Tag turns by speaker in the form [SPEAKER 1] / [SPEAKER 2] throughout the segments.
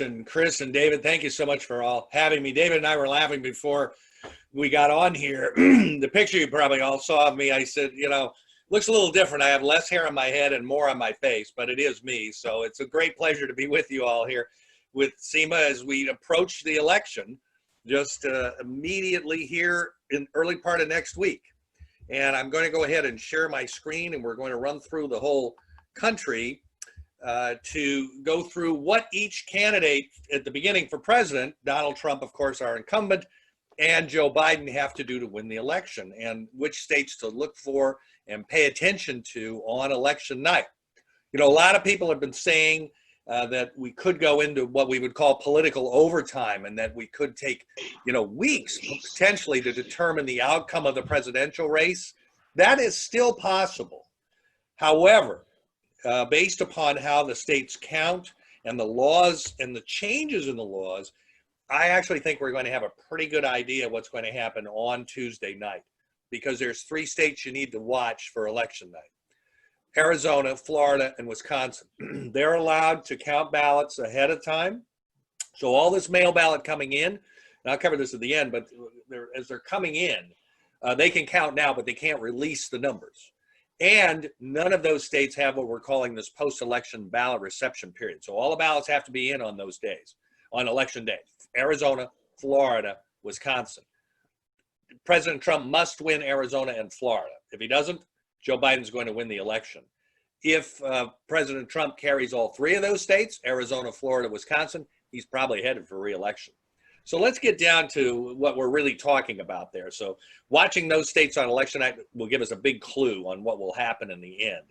[SPEAKER 1] And Chris and David, thank you so much for all having me. David and I were laughing before we got on here. The picture you probably all saw of me, I said, you know, looks a little different. I have less hair on my head and more on my face, but it is me. So it's a great pleasure to be with you all here with SEMA as we approach the election just immediately here in early part of next week. And I'm going to go ahead and share my screen, and we're going to run through the whole country to go through what each candidate at the beginning for president, Donald Trump, of course, our incumbent, and Joe Biden have to do to win the election, and which states to look for and pay attention to on election night. You know, a lot of people have been saying that we could go into what we would call political overtime, and that we could take, you know, weeks potentially to determine the outcome of the presidential race. That is still possible. However, based upon how the states count and the laws and the changes in the laws, I actually think we're going to have a pretty good idea what's going to happen on Tuesday night, because there's 3 states you need to watch for election night: Arizona, Florida, and Wisconsin. They're allowed to count ballots ahead of time. So all this mail ballot coming in, and I'll cover this at the end, but as they're coming in, they can count now, but they can't release the numbers. And none of those states have what we're calling this post-election ballot reception period. So all the ballots have to be in on those days, on election day. Arizona, Florida, Wisconsin. President Trump must win Arizona and Florida. If he doesn't, Joe Biden's going to win the election. If President Trump carries all 3 of those states, Arizona, Florida, Wisconsin, he's probably headed for re-election. So let's get down to what we're really talking about there. So watching those states on election night will give us a big clue on what will happen in the end,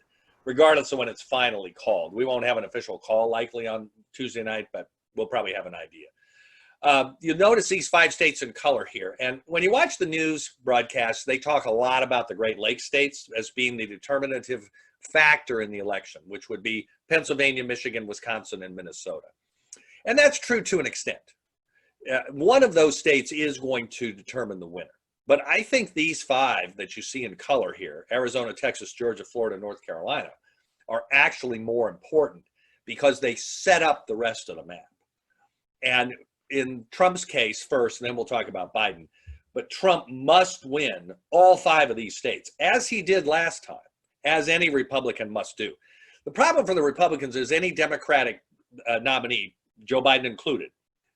[SPEAKER 1] regardless of when it's finally called. We won't have an official call likely on Tuesday night, but we'll probably have an idea. You'll notice these 5 states in color here. And when you watch the news broadcasts, they talk a lot about the Great Lakes states as being the determinative factor in the election, which would be Pennsylvania, Michigan, Wisconsin, and Minnesota. And that's true to an extent. One of those states is going to determine the winner. But I think these 5 that you see in color here, Arizona, Texas, Georgia, Florida, North Carolina, are actually more important because they set up the rest of the map. And in Trump's case first, and then we'll talk about Biden, but Trump must win all 5 of these states, as he did last time, as any Republican must do. The problem for the Republicans is any Democratic nominee, Joe Biden included,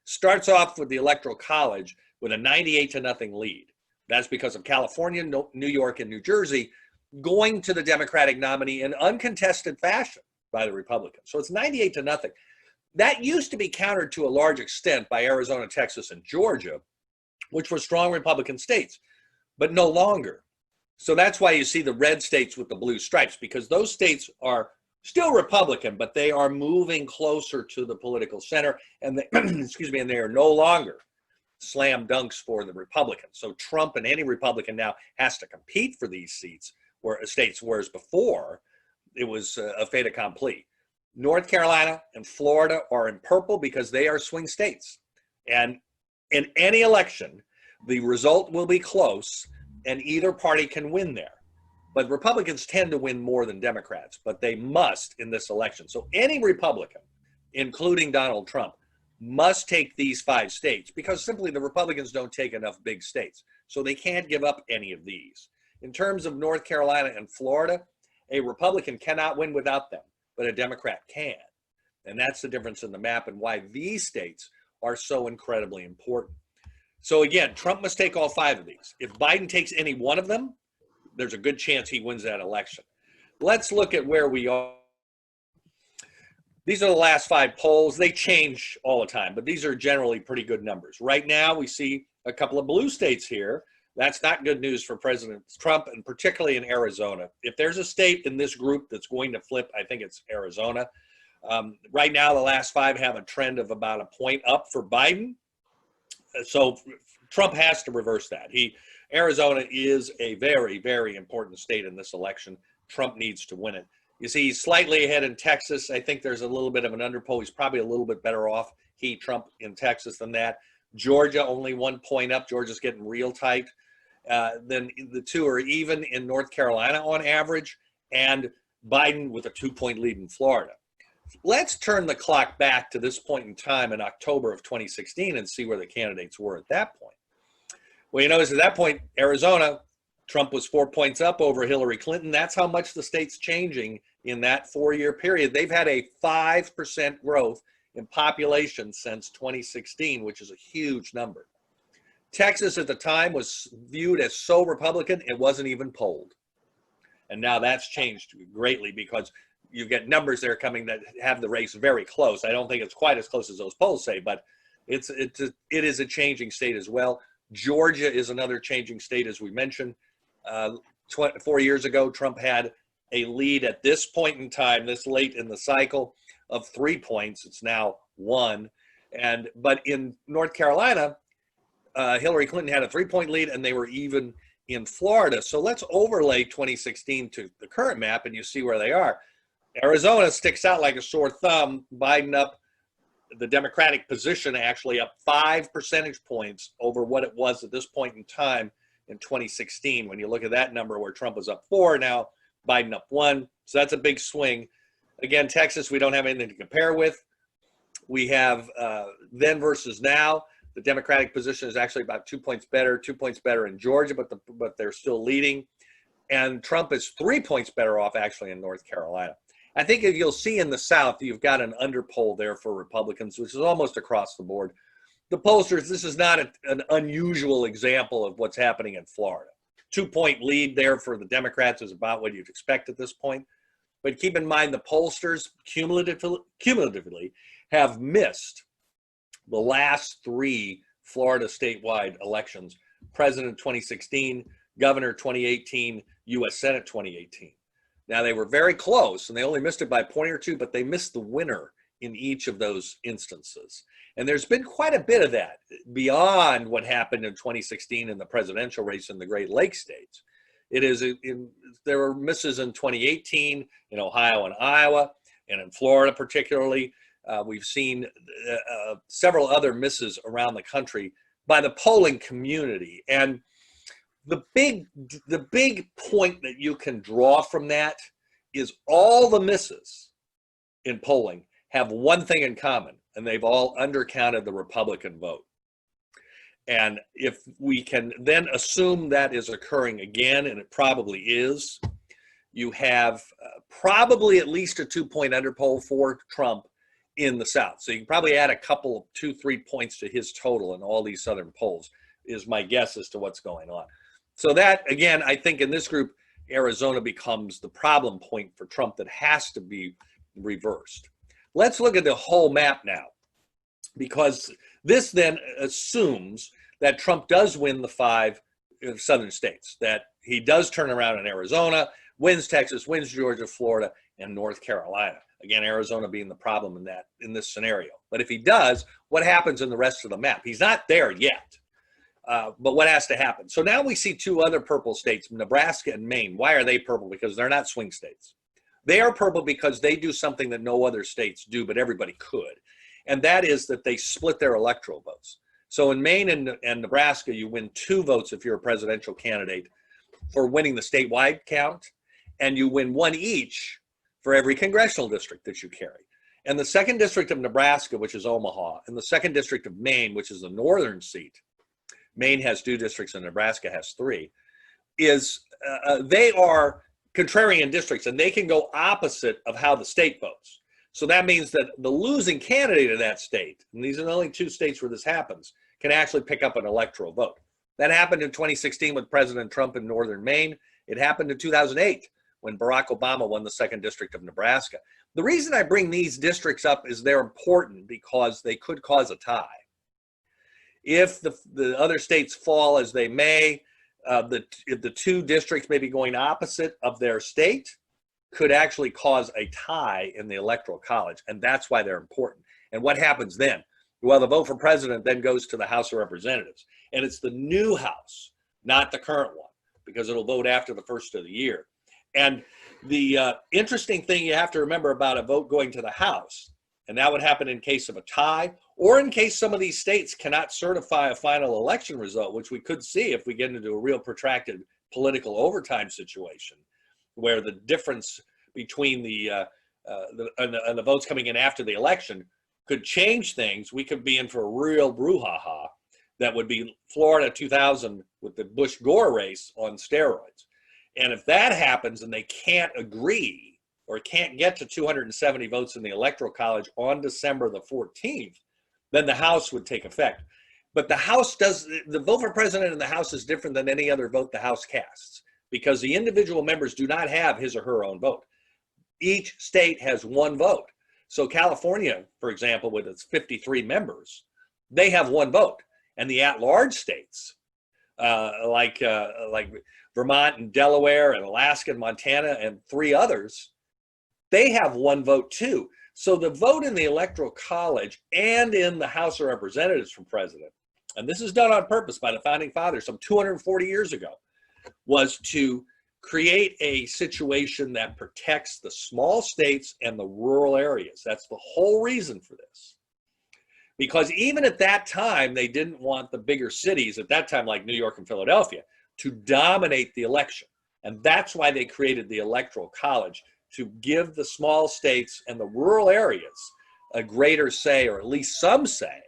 [SPEAKER 1] starts off with the Electoral College with a 98-0 lead. That's because of California, New York, and New Jersey going to the Democratic nominee in uncontested fashion by the Republicans. So it's 98-0. That used to be countered to a large extent by Arizona, Texas, and Georgia, which were strong Republican states, but no longer. So that's why you see the red states with the blue stripes, because those states are still Republican, but they are moving closer to the political center, and they, excuse me, and they are no longer slam dunks for the Republicans. So Trump and any Republican now has to compete for these seats, states, whereas before it was a fait accompli. North Carolina and Florida are in purple because they are swing states. And in any election, the result will be close and either party can win there. But Republicans tend to win more than Democrats, but they must in this election. So any Republican, including Donald Trump, must take these 5 states because simply the Republicans don't take enough big states. So they can't give up any of these. In terms of North Carolina and Florida, a Republican cannot win without them, but a Democrat can. And that's the difference in the map and why these states are so incredibly important. So again, Trump must take all 5 of these. If Biden takes any one of them, there's a good chance he wins that election. Let's look at where we are. These are the last 5 polls. They change all the time, but these are generally pretty good numbers. Right now, we see a couple of blue states here. That's not good news for President Trump, and particularly in Arizona. If there's a state in this group that's going to flip, I think it's Arizona. Right now, the last 5 have a trend of about a point up for Biden. So Trump has to reverse that. Arizona is a very, very important state in this election. Trump needs to win it. You see, he's slightly ahead in Texas. I think there's a little bit of an underpoll. He's probably a little bit better off, Trump, in Texas than that. Georgia, only 1 point up. Georgia's getting real tight. Then the 2 are even in North Carolina on average, and Biden with a 2-point lead in Florida. Let's turn the clock back to this point in time in October of 2016 and see where the candidates were at that point. Well, you notice at that point, Arizona, Trump was 4 points up over Hillary Clinton. That's how much the state's changing in that 4-year period. They've had a 5% growth in population since 2016, which is a huge number. Texas at the time was viewed as so Republican, it wasn't even polled. And now that's changed greatly because you get numbers there coming that have the race very close. I don't think it's quite as close as those polls say, but it is a changing state as well. Georgia is another changing state, as we mentioned. 4 years ago, Trump had a lead at this point in time, this late in the cycle, of 3 points. It's now 1. But in North Carolina, Hillary Clinton had a 3-point lead, and they were even in Florida. So let's overlay 2016 to the current map, and you see where they are. Arizona sticks out like a sore thumb. Biden up, the Democratic position actually up 5 percentage points over what it was at this point in time in 2016. When you look at that number where Trump was up 4, now Biden up 1. So that's a big swing. Again, Texas, we don't have anything to compare with. We have then versus now. The Democratic position is actually about 2 points better, 2 points better in Georgia, but they're still leading. And Trump is 3 points better off actually in North Carolina. I think if you'll see in the South, you've got an underpoll there for Republicans, which is almost across the board. The pollsters, this is not an unusual example of what's happening in Florida. 2-point lead there for the Democrats is about what you'd expect at this point. But keep in mind, the pollsters cumulatively have missed the last 3 Florida statewide elections: President 2016, Governor 2018, U.S. Senate 2018. Now, they were very close, and they only missed it by a point or two, but they missed the winner in each of those instances. And there's been quite a bit of that beyond what happened in 2016 in the presidential race in the Great Lakes states. There were misses in 2018 in Ohio and Iowa, and in Florida particularly. We've seen several other misses around the country by the polling community. And the big point that you can draw from that is all the misses in polling have one thing in common, and they've all undercounted the Republican vote. And if we can then assume that is occurring again, and it probably is, you have probably at least a 2-point underpoll for Trump in the South. So you can probably add a couple of 2-3 points to his total in all these Southern polls, is my guess as to what's going on. So that, again, I think in this group, Arizona becomes the problem point for Trump that has to be reversed. Let's look at the whole map now, because this then assumes that Trump does win the 5 southern states, that he does turn around in Arizona, wins Texas, wins Georgia, Florida, and North Carolina. Again, Arizona being the problem in this scenario. But if he does, what happens in the rest of the map? He's not there yet. But what has to happen? So now we see 2 other purple states, Nebraska and Maine. Why are they purple? Because they're not swing states. They are purple because they do something that no other states do, but everybody could. And that is that they split their electoral votes. So in Maine and Nebraska, you win 2 votes if you're a presidential candidate for winning the statewide count, and you win 1 each for every congressional district that you carry. And the 2nd district of Nebraska, which is Omaha, and the 2nd district of Maine, which is the northern seat, Maine has 2 districts and Nebraska has 3, they are contrarian districts, and they can go opposite of how the state votes. So that means that the losing candidate of that state, and these are the only 2 states where this happens, can actually pick up an electoral vote. That happened in 2016 with President Trump in northern Maine. It happened in 2008 when Barack Obama won the 2nd district of Nebraska. The reason I bring these districts up is they're important because they could cause a tie. If the other states fall as they may, if the 2 districts may be going opposite of their state, could actually cause a tie in the Electoral College, and that's why they're important. And what happens then? Well, the vote for president then goes to the House of Representatives, and it's the new House, not the current one, because it'll vote after the first of the year. And the interesting thing you have to remember about a vote going to the House, and that would happen in case of a tie, or in case some of these states cannot certify a final election result, which we could see if we get into a real protracted political overtime situation, where the difference between the and the votes coming in after the election could change things, we could be in for a real brouhaha that would be Florida 2000 with the Bush-Gore race on steroids. And if that happens and they can't agree or can't get to 270 votes in the Electoral College on December the 14th, then the House would take effect. But the House the vote for president in the House is different than any other vote the House casts, because the individual members do not have his or her own vote. Each state has one vote. So California, for example, with its 53 members, they have one vote. And the at-large states, like Vermont and Delaware and Alaska and Montana and 3 others, they have one vote too. So the vote in the Electoral College and in the House of Representatives for president, and this is done on purpose by the Founding Fathers some 240 years ago, was to create a situation that protects the small states and the rural areas. That's the whole reason for this. Because even at that time, they didn't want the bigger cities, at that time like New York and Philadelphia, to dominate the election. And that's why they created the Electoral College, to give the small states and the rural areas a greater say, or at least some say,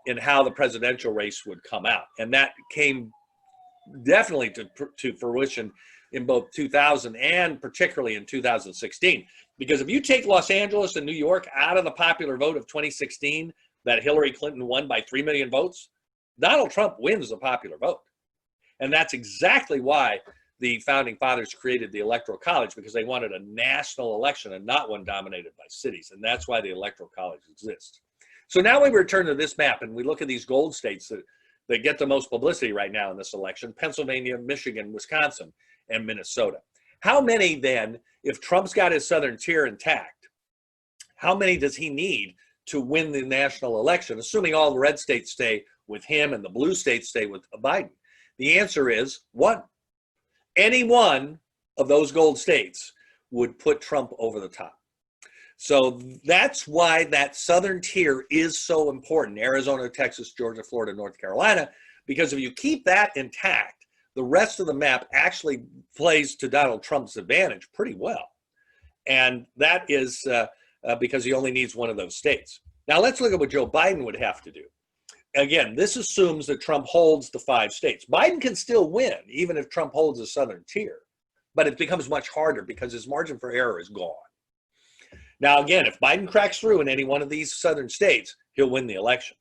[SPEAKER 1] in how the presidential race would come out. And that came definitely to fruition in both 2000 and particularly in 2016. Because if you take Los Angeles and New York out of the popular vote of 2016, that Hillary Clinton won by 3 million votes, Donald Trump wins the popular vote. And that's exactly why the Founding Fathers created the Electoral College, because they wanted a national election and not one dominated by cities. And that's why the Electoral College exists. So now we return to this map and we look at these gold states that get the most publicity right now in this election: Pennsylvania, Michigan, Wisconsin, and Minnesota. How many then, if Trump's got his southern tier intact, how many does he need to win the national election, assuming all the red states stay with him and the blue states stay with Biden? The answer is 1. Any one of those gold states would put Trump over the top. So that's why that southern tier is so important: Arizona, Texas, Georgia, Florida, North Carolina, because if you keep that intact, the rest of the map actually plays to Donald Trump's advantage pretty well. And that is because he only needs one of those states. Now let's look at what Joe Biden would have to do. Again, this assumes that Trump holds the 5 states. Biden can still win even if Trump holds the southern tier, but it becomes much harder because his margin for error is gone. Now again, if Biden cracks through in any one of these southern states, he'll win the election.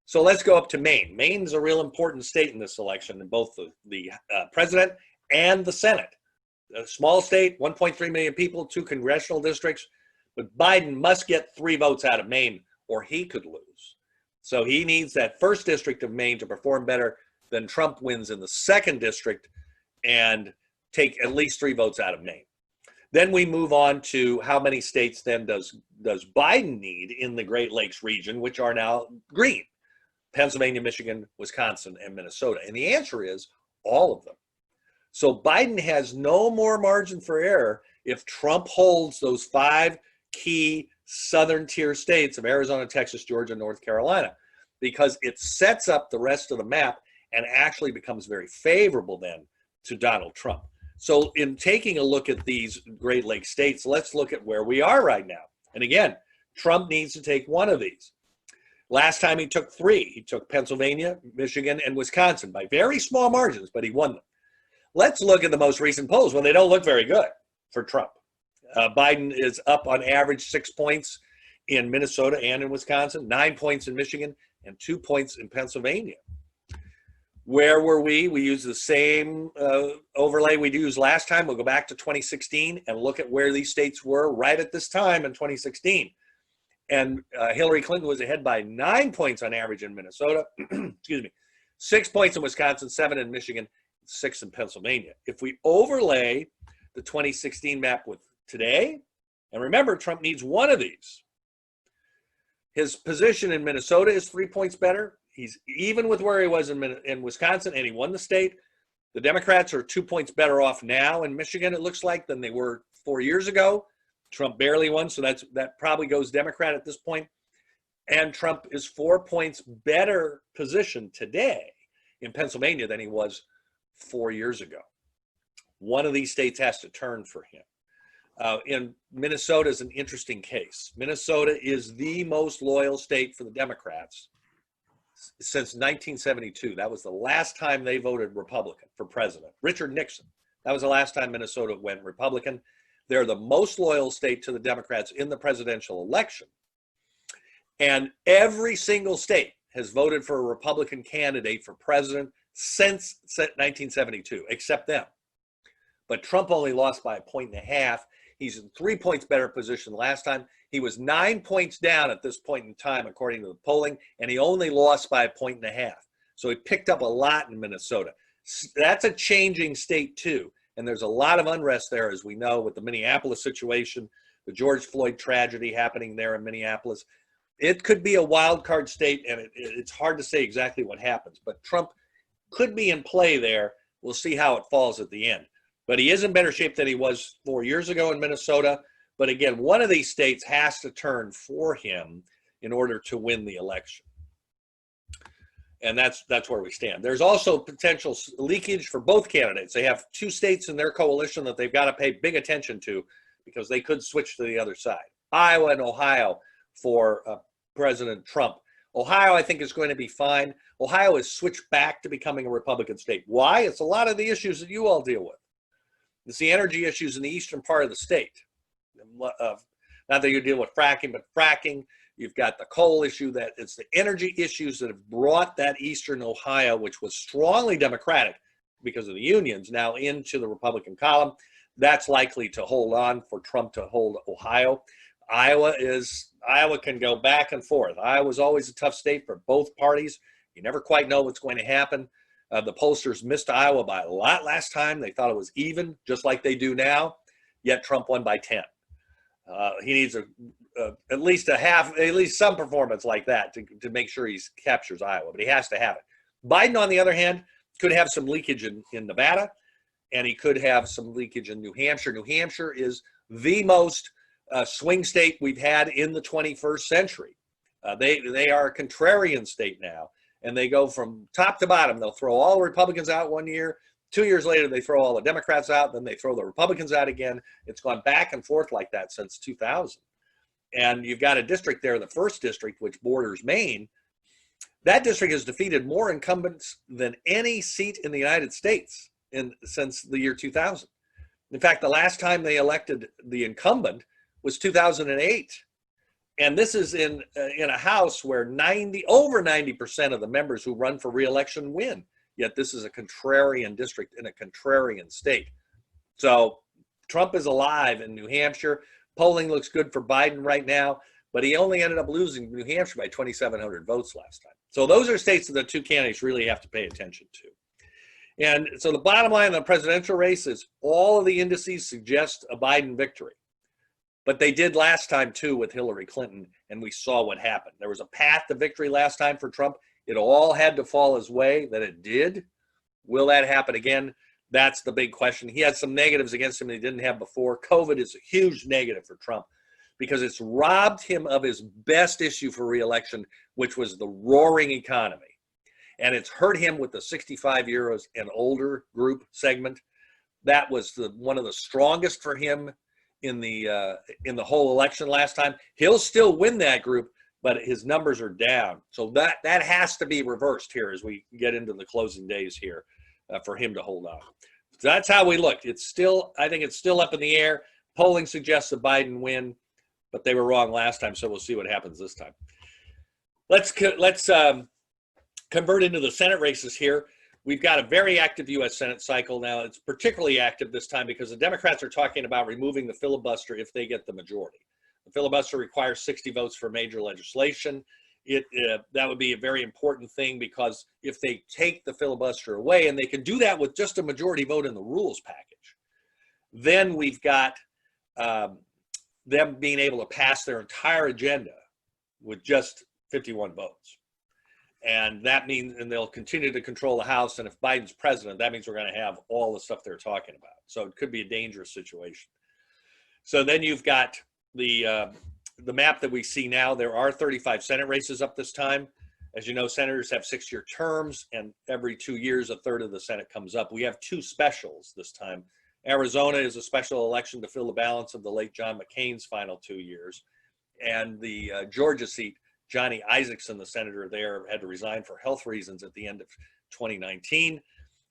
[SPEAKER 1] So let's go up to Maine. Maine's a real important state in this election, in both the president and the Senate. A small state, 1.3 million people, 2 congressional districts, but Biden must get 3 votes out of Maine or he could lose. So he needs that 1st district of Maine to perform better than Trump wins in the 2nd district and take at least 3 votes out of Maine. Then we move on to how many states then does Biden need in the Great Lakes region, which are now green: Pennsylvania, Michigan, Wisconsin, and Minnesota. And the answer is all of them. So Biden has no more margin for error if Trump holds those 5 key southern tier states of Arizona, Texas, Georgia, North Carolina, because it sets up the rest of the map and actually becomes very favorable then to Donald Trump. So in taking a look at these Great Lakes states, let's look at where we are right now. And again, Trump needs to take one of these. Last time he took 3. He took Pennsylvania, Michigan, and Wisconsin by very small margins, but he won them. Let's look at the most recent polls. Well, they don't look very good for Trump. Biden is up on average 6 points in Minnesota and in Wisconsin, 9 points in Michigan, and 2 points in Pennsylvania. Where were we? We used the same overlay we used last time. We'll go back to 2016 and look at where these states were right at this time in 2016. And Hillary Clinton was ahead by 9 points on average in Minnesota, excuse me, 6 points in Wisconsin, 7 in Michigan, 6 in Pennsylvania. If we overlay the 2016 map with today, and remember, Trump needs one of these. His position in Minnesota is 3 points better. He's even with where he was in Wisconsin, and he won the state. The Democrats are 2 points better off now in Michigan, it looks like, than they were 4 years ago. Trump barely won, so that probably goes Democrat at this point. And Trump is 4 points better positioned today in Pennsylvania than he was 4 years ago. One of these states has to turn for him. In Minnesota is an interesting case. Minnesota is the most loyal state for the Democrats since 1972. That was the last time they voted Republican for president. Richard Nixon. That was the last time Minnesota went Republican. They're the most loyal state to the Democrats in the presidential election. And every single state has voted for a Republican candidate for president since 1972, except them. But Trump only lost by 1.5 points. He's in 3 points better position last time. He was 9 points down at this point in time, according to the polling, and he only lost by 1.5 points. So he picked up a lot in Minnesota. That's a changing state too. And there's a lot of unrest there, as we know, with the Minneapolis situation, the George Floyd tragedy happening there in Minneapolis. It could be a wild card state, and it's hard to say exactly what happens. But Trump could be in play there. We'll see how it falls at the end. But he is in better shape than he was 4 years ago in Minnesota. But again, one of these states has to turn for him in order to win the election. And that's where we stand. There's also potential leakage for both candidates. They have 2 states in their coalition that they've got to pay big attention to because they could switch to the other side. Iowa and Ohio for President Trump. Ohio, I think, is going to be fine. Ohio has switched back to becoming a Republican state. Why? It's a lot of the issues that you all deal with. It's the energy issues in the eastern part of the state. Not that you deal with fracking, but fracking. You've got the coal issue. That it's the energy issues that have brought that eastern Ohio, which was strongly Democratic because of the unions, now into the Republican column. That's likely to hold on for Trump to hold Ohio. Iowa can go back and forth. Iowa's always a tough state for both parties. You never quite know what's going to happen. The pollsters missed Iowa by a lot last time. They thought it was even, just like they do now, yet Trump won by 10. He needs at least some performance like that to make sure he captures Iowa, but he has to have it. Biden, on the other hand, could have some leakage in Nevada, and he could have some leakage in New Hampshire. New Hampshire is the most swing state we've had in the 21st century. They are a contrarian state now, and they go from top to bottom. They'll throw all the Republicans out 1 year. 2 years later, they throw all the Democrats out. Then they throw the Republicans out again. It's gone back and forth like that since 2000. And you've got a district there, the 1st district, which borders Maine. That district has defeated more incumbents than any seat in the United States since the year 2000. In fact, the last time they elected the incumbent was 2008. And this is in a House where over 90% of the members who run for re-election win. Yet this is a contrarian district in a contrarian state. So Trump is alive in New Hampshire. Polling looks good for Biden right now, but he only ended up losing New Hampshire by 2,700 votes last time. So those are states that the 2 candidates really have to pay attention to. And so the bottom line of the presidential race is all of the indices suggest a Biden victory. But they did last time too with Hillary Clinton, and we saw what happened. There was a path to victory last time for Trump. It all had to fall his way, that it did. Will that happen again? That's the big question. He had some negatives against him that he didn't have before. COVID is a huge negative for Trump because it's robbed him of his best issue for re-election, which was the roaring economy. And it's hurt him with the 65 years and older group segment. That was one of the strongest for him in the whole election last time. He'll still win that group, but his numbers are down. So that has to be reversed here as we get into the closing days here for him to hold on. So that's how we look. I think it's still up in the air. Polling suggests a Biden win, but they were wrong last time, so we'll see what happens this time. Let's convert into the Senate races here. We've got a very active U.S. Senate cycle now. It's particularly active this time because the Democrats are talking about removing the filibuster if they get the majority. The filibuster requires 60 votes for major legislation. That would be a very important thing because if they take the filibuster away, and they can do that with just a majority vote in the rules package, then we've got them being able to pass their entire agenda with just 51 votes. And that means, and they'll continue to control the House. And if Biden's president, that means we're going to have all the stuff they're talking about. So it could be a dangerous situation. So then you've got the map that we see now. There are 35 Senate races up this time. As you know, senators have 6-year terms, and every 2 years, a third of the Senate comes up. We have 2 specials this time Arizona is a special election to fill the balance of the late John McCain's final 2 years. And the Georgia seat, Johnny Isakson, the senator there, had to resign for health reasons at the end of 2019.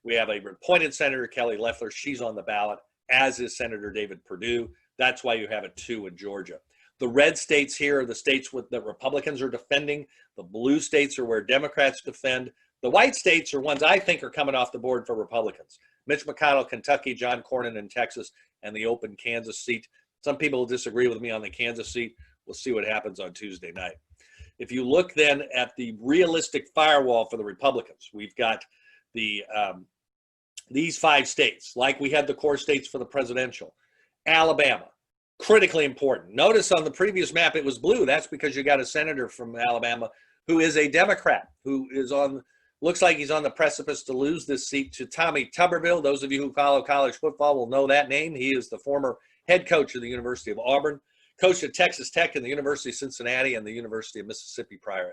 [SPEAKER 1] We have a appointed Senator, Kelly Loeffler. She's on the ballot, as is Senator David Perdue. That's why you have a 2 in Georgia. The red states here are the states that Republicans are defending. The blue states are where Democrats defend. The white states are ones I think are coming off the board for Republicans. Mitch McConnell, Kentucky, John Cornyn in Texas, and the open Kansas seat. Some people disagree with me on the Kansas seat. We'll see what happens on Tuesday night. If you look then at the realistic firewall for the Republicans, we've got the these 5 states, like we had the core states for the presidential. Alabama, critically important. Notice on the previous map it was blue. That's because you got a senator from Alabama who is a Democrat, who is looks like he's on the precipice to lose this seat to Tommy Tuberville. Those of you who follow college football will know that name. He is the former head coach of the University of Auburn, coached at Texas Tech and the University of Cincinnati and the University of Mississippi prior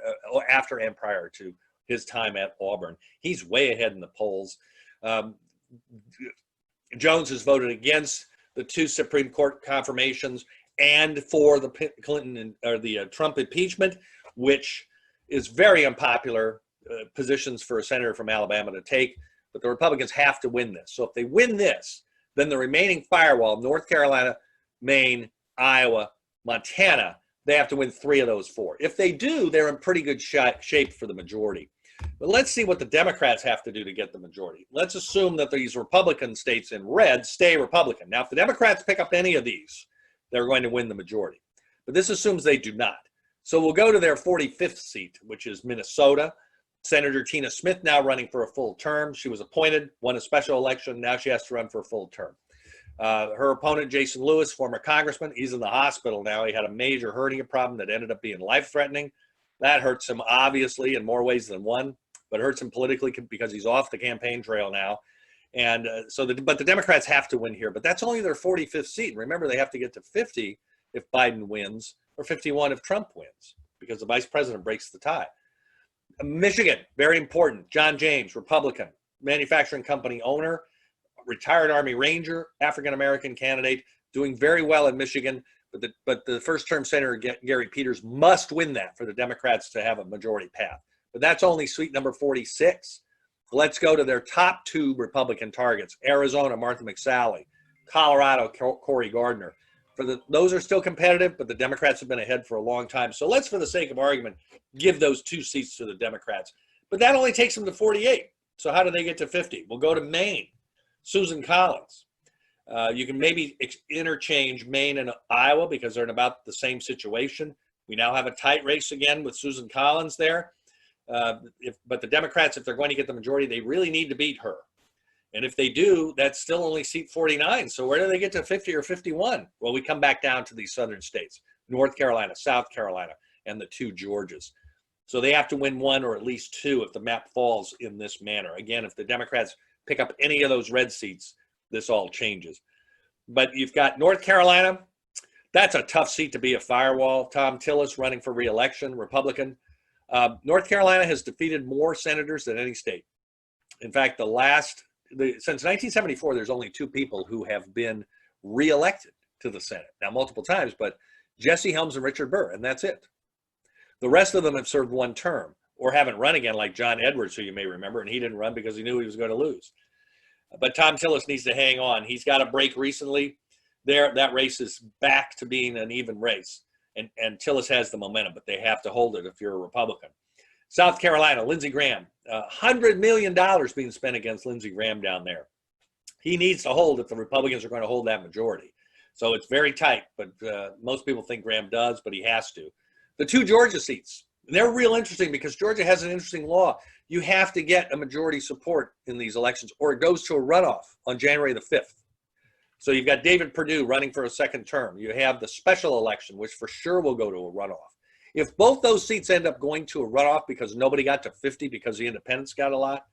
[SPEAKER 1] to his time at Auburn. He's way ahead in the polls. Jones has voted against the 2 Supreme Court confirmations and for the Clinton or the Trump impeachment, which is very unpopular positions for a senator from Alabama to take. But the Republicans have to win this. So if they win this, then the remaining firewall, North Carolina, Maine, Iowa, Montana, they have to win 3 of those 4. If they do, they're in pretty good shape for the majority. But let's see what the Democrats have to do to get the majority. Let's assume that these Republican states in red stay Republican. Now, if the Democrats pick up any of these, they're going to win the majority. But this assumes they do not. So we'll go to their 45th seat, which is Minnesota. Senator Tina Smith now running for a full term. She was appointed, won a special election. Now she has to run for a full term. Her opponent, Jason Lewis, former congressman, he's in the hospital now. He had a major hernia problem that ended up being life-threatening. That hurts him, obviously, in more ways than one, but hurts him politically because he's off the campaign trail now. And but the Democrats have to win here. But that's only their 45th seat. And remember, they have to get to 50 if Biden wins, or 51 if Trump wins, because the vice president breaks the tie. Michigan, very important. John James, Republican, manufacturing company owner, retired Army Ranger, African-American candidate, doing very well in Michigan. But the first-term Senator Gary Peters must win that for the Democrats to have a majority path. But that's only seat number 46. Let's go to their top 2 Republican targets. Arizona, Martha McSally. Colorado, Cory Gardner. Those are still competitive, but the Democrats have been ahead for a long time. So let's, for the sake of argument, give those 2 seats to the Democrats. But that only takes them to 48. So how do they get to 50? We'll go to Maine. Susan Collins. You can maybe interchange Maine and Iowa because they're in about the same situation. We now have a tight race again with Susan Collins there. But the Democrats, if they're going to get the majority, they really need to beat her. And if they do, that's still only seat 49. So where do they get to 50 or 51? Well, we come back down to these southern states, North Carolina, South Carolina, and the 2 Georgias. So they have to win 1 or at least 2 if the map falls in this manner. Again, if the Democrats pick up any of those red seats, this all changes. But you've got North Carolina. That's a tough seat to be a firewall. Tom Tillis running for re-election, Republican. North Carolina has defeated more senators than any state. In fact, since 1974, there's only 2 people who have been re-elected to the Senate. Now, multiple times, but Jesse Helms and Richard Burr, and that's it. The rest of them have served 1 term or haven't run again, like John Edwards, who you may remember, and he didn't run because he knew he was going to lose. But Tom Tillis needs to hang on. He's got a break recently. That race is back to being an even race. And Tillis has the momentum, but they have to hold it if you're a Republican. South Carolina, Lindsey Graham, $100 million being spent against Lindsey Graham down there. He needs to hold if the Republicans are going to hold that majority. So it's very tight, but most people think Graham does, but he has to. The 2 Georgia seats, they're real interesting because Georgia has an interesting law. You have to get a majority support in these elections or it goes to a runoff on January the 5th. So you've got David Perdue running for a 2nd term. You have the special election, which for sure will go to a runoff. If both those seats end up going to a runoff because nobody got to 50 because the independents got a lot,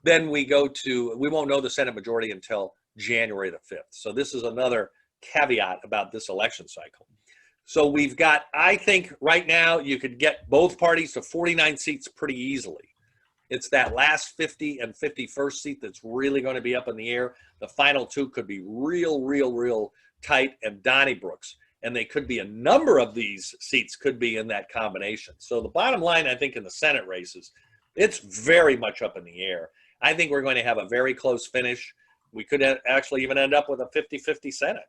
[SPEAKER 1] then we won't know the Senate majority until January the 5th. So this is another caveat about this election cycle. So we've got, I think right now you could get both parties to 49 seats pretty easily. It's that last 50 and 51st seat that's really going to be up in the air. The final two could be real tight and Donnybrooks. And they could be, a number of these seats could be in that combination. So the bottom line, I think, in the Senate races, it's very much up in the air. I think we're going to have a very close finish. We could actually even end up with a 50-50 Senate.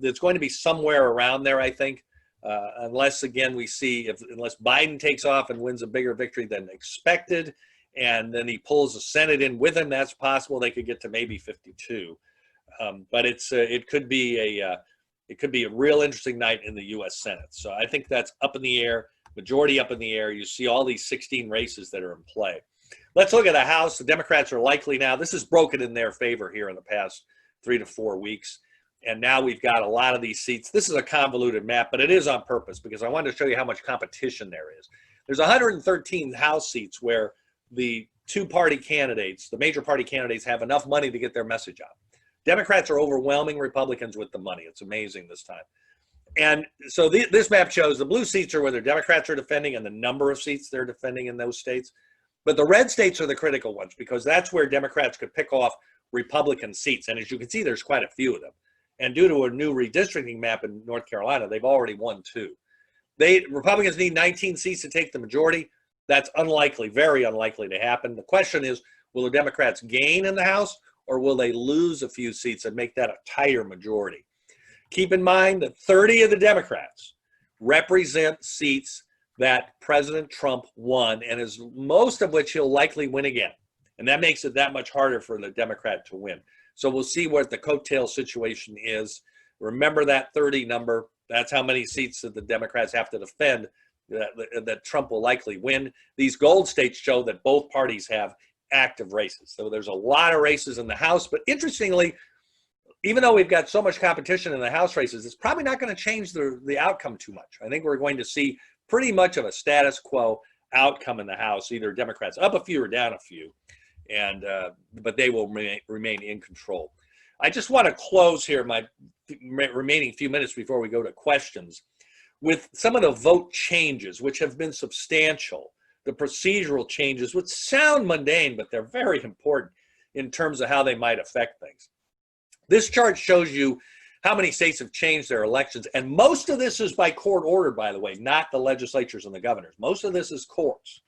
[SPEAKER 1] It's going to be somewhere around there, I think, unless, again, we see, unless Biden takes off and wins a bigger victory than expected, and then he pulls the Senate in with him, that's possible. They could get to maybe 52. But it could be a real interesting night in the U.S. Senate. So I think that's up in the air, majority up in the air. You see all these 16 races that are in play. Let's look at the House. The Democrats are likely now. This is broken in their favor here in the past 3 to 4 weeks. And now we've got a lot of these seats. This is a convoluted map, but it is on purpose because I wanted to show you how much competition there is. There's 113 House seats where the two-party candidates, the major party candidates, have enough money to get their message out. Democrats are overwhelming Republicans with the money. It's amazing this time. And so this map shows the blue seats are where the Democrats are defending and the number of seats they're defending in those states. But the red states are the critical ones because that's where Democrats could pick off Republican seats. And as you can see, there's quite a few of them. And due to a new redistricting map in North Carolina, they've already won 2. Republicans need 19 seats to take the majority. That's unlikely, very unlikely to happen. The question is, will the Democrats gain in the House or will they lose a few seats and make that a tighter majority? Keep in mind that 30 of the Democrats represent seats that President Trump won, and is most of which he'll likely win again. And that makes it that much harder for the Democrat to win. So we'll see what the coattail situation is. Remember that 30 number. That's how many seats that the Democrats have to defend that Trump will likely win. These gold states show that both parties have active races. So there's a lot of races in the House. But interestingly, even though we've got so much competition in the House races, it's probably not going to change the outcome too much. I think we're going to see pretty much of a status quo outcome in the House, either Democrats up a few or down a few, and but they will remain in control. I just want to close here my remaining few minutes before we go to questions with some of the vote changes, which have been substantial. The procedural changes, which sound mundane, but they're very important in terms of how they might affect things. This chart shows you how many states have changed their elections, and most of this is by court order, by the way, not the legislatures and the governors. Most of this is courts.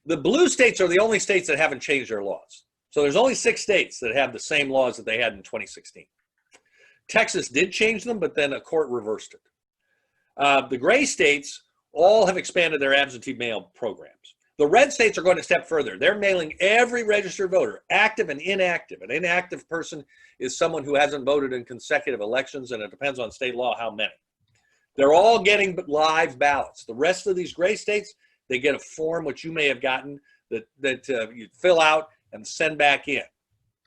[SPEAKER 1] The blue states are the only states that haven't changed their laws. So there's only 6 states that have the same laws that they had in 2016. Texas did change them, but then a court reversed it. The gray states all have expanded their absentee mail programs. The red states are going a step further. They're mailing every registered voter, active and inactive. An inactive person is someone who hasn't voted in consecutive elections, and it depends on state law how many. They're all getting live ballots. The rest of these gray states, they get a form which you may have gotten that you fill out and send back in,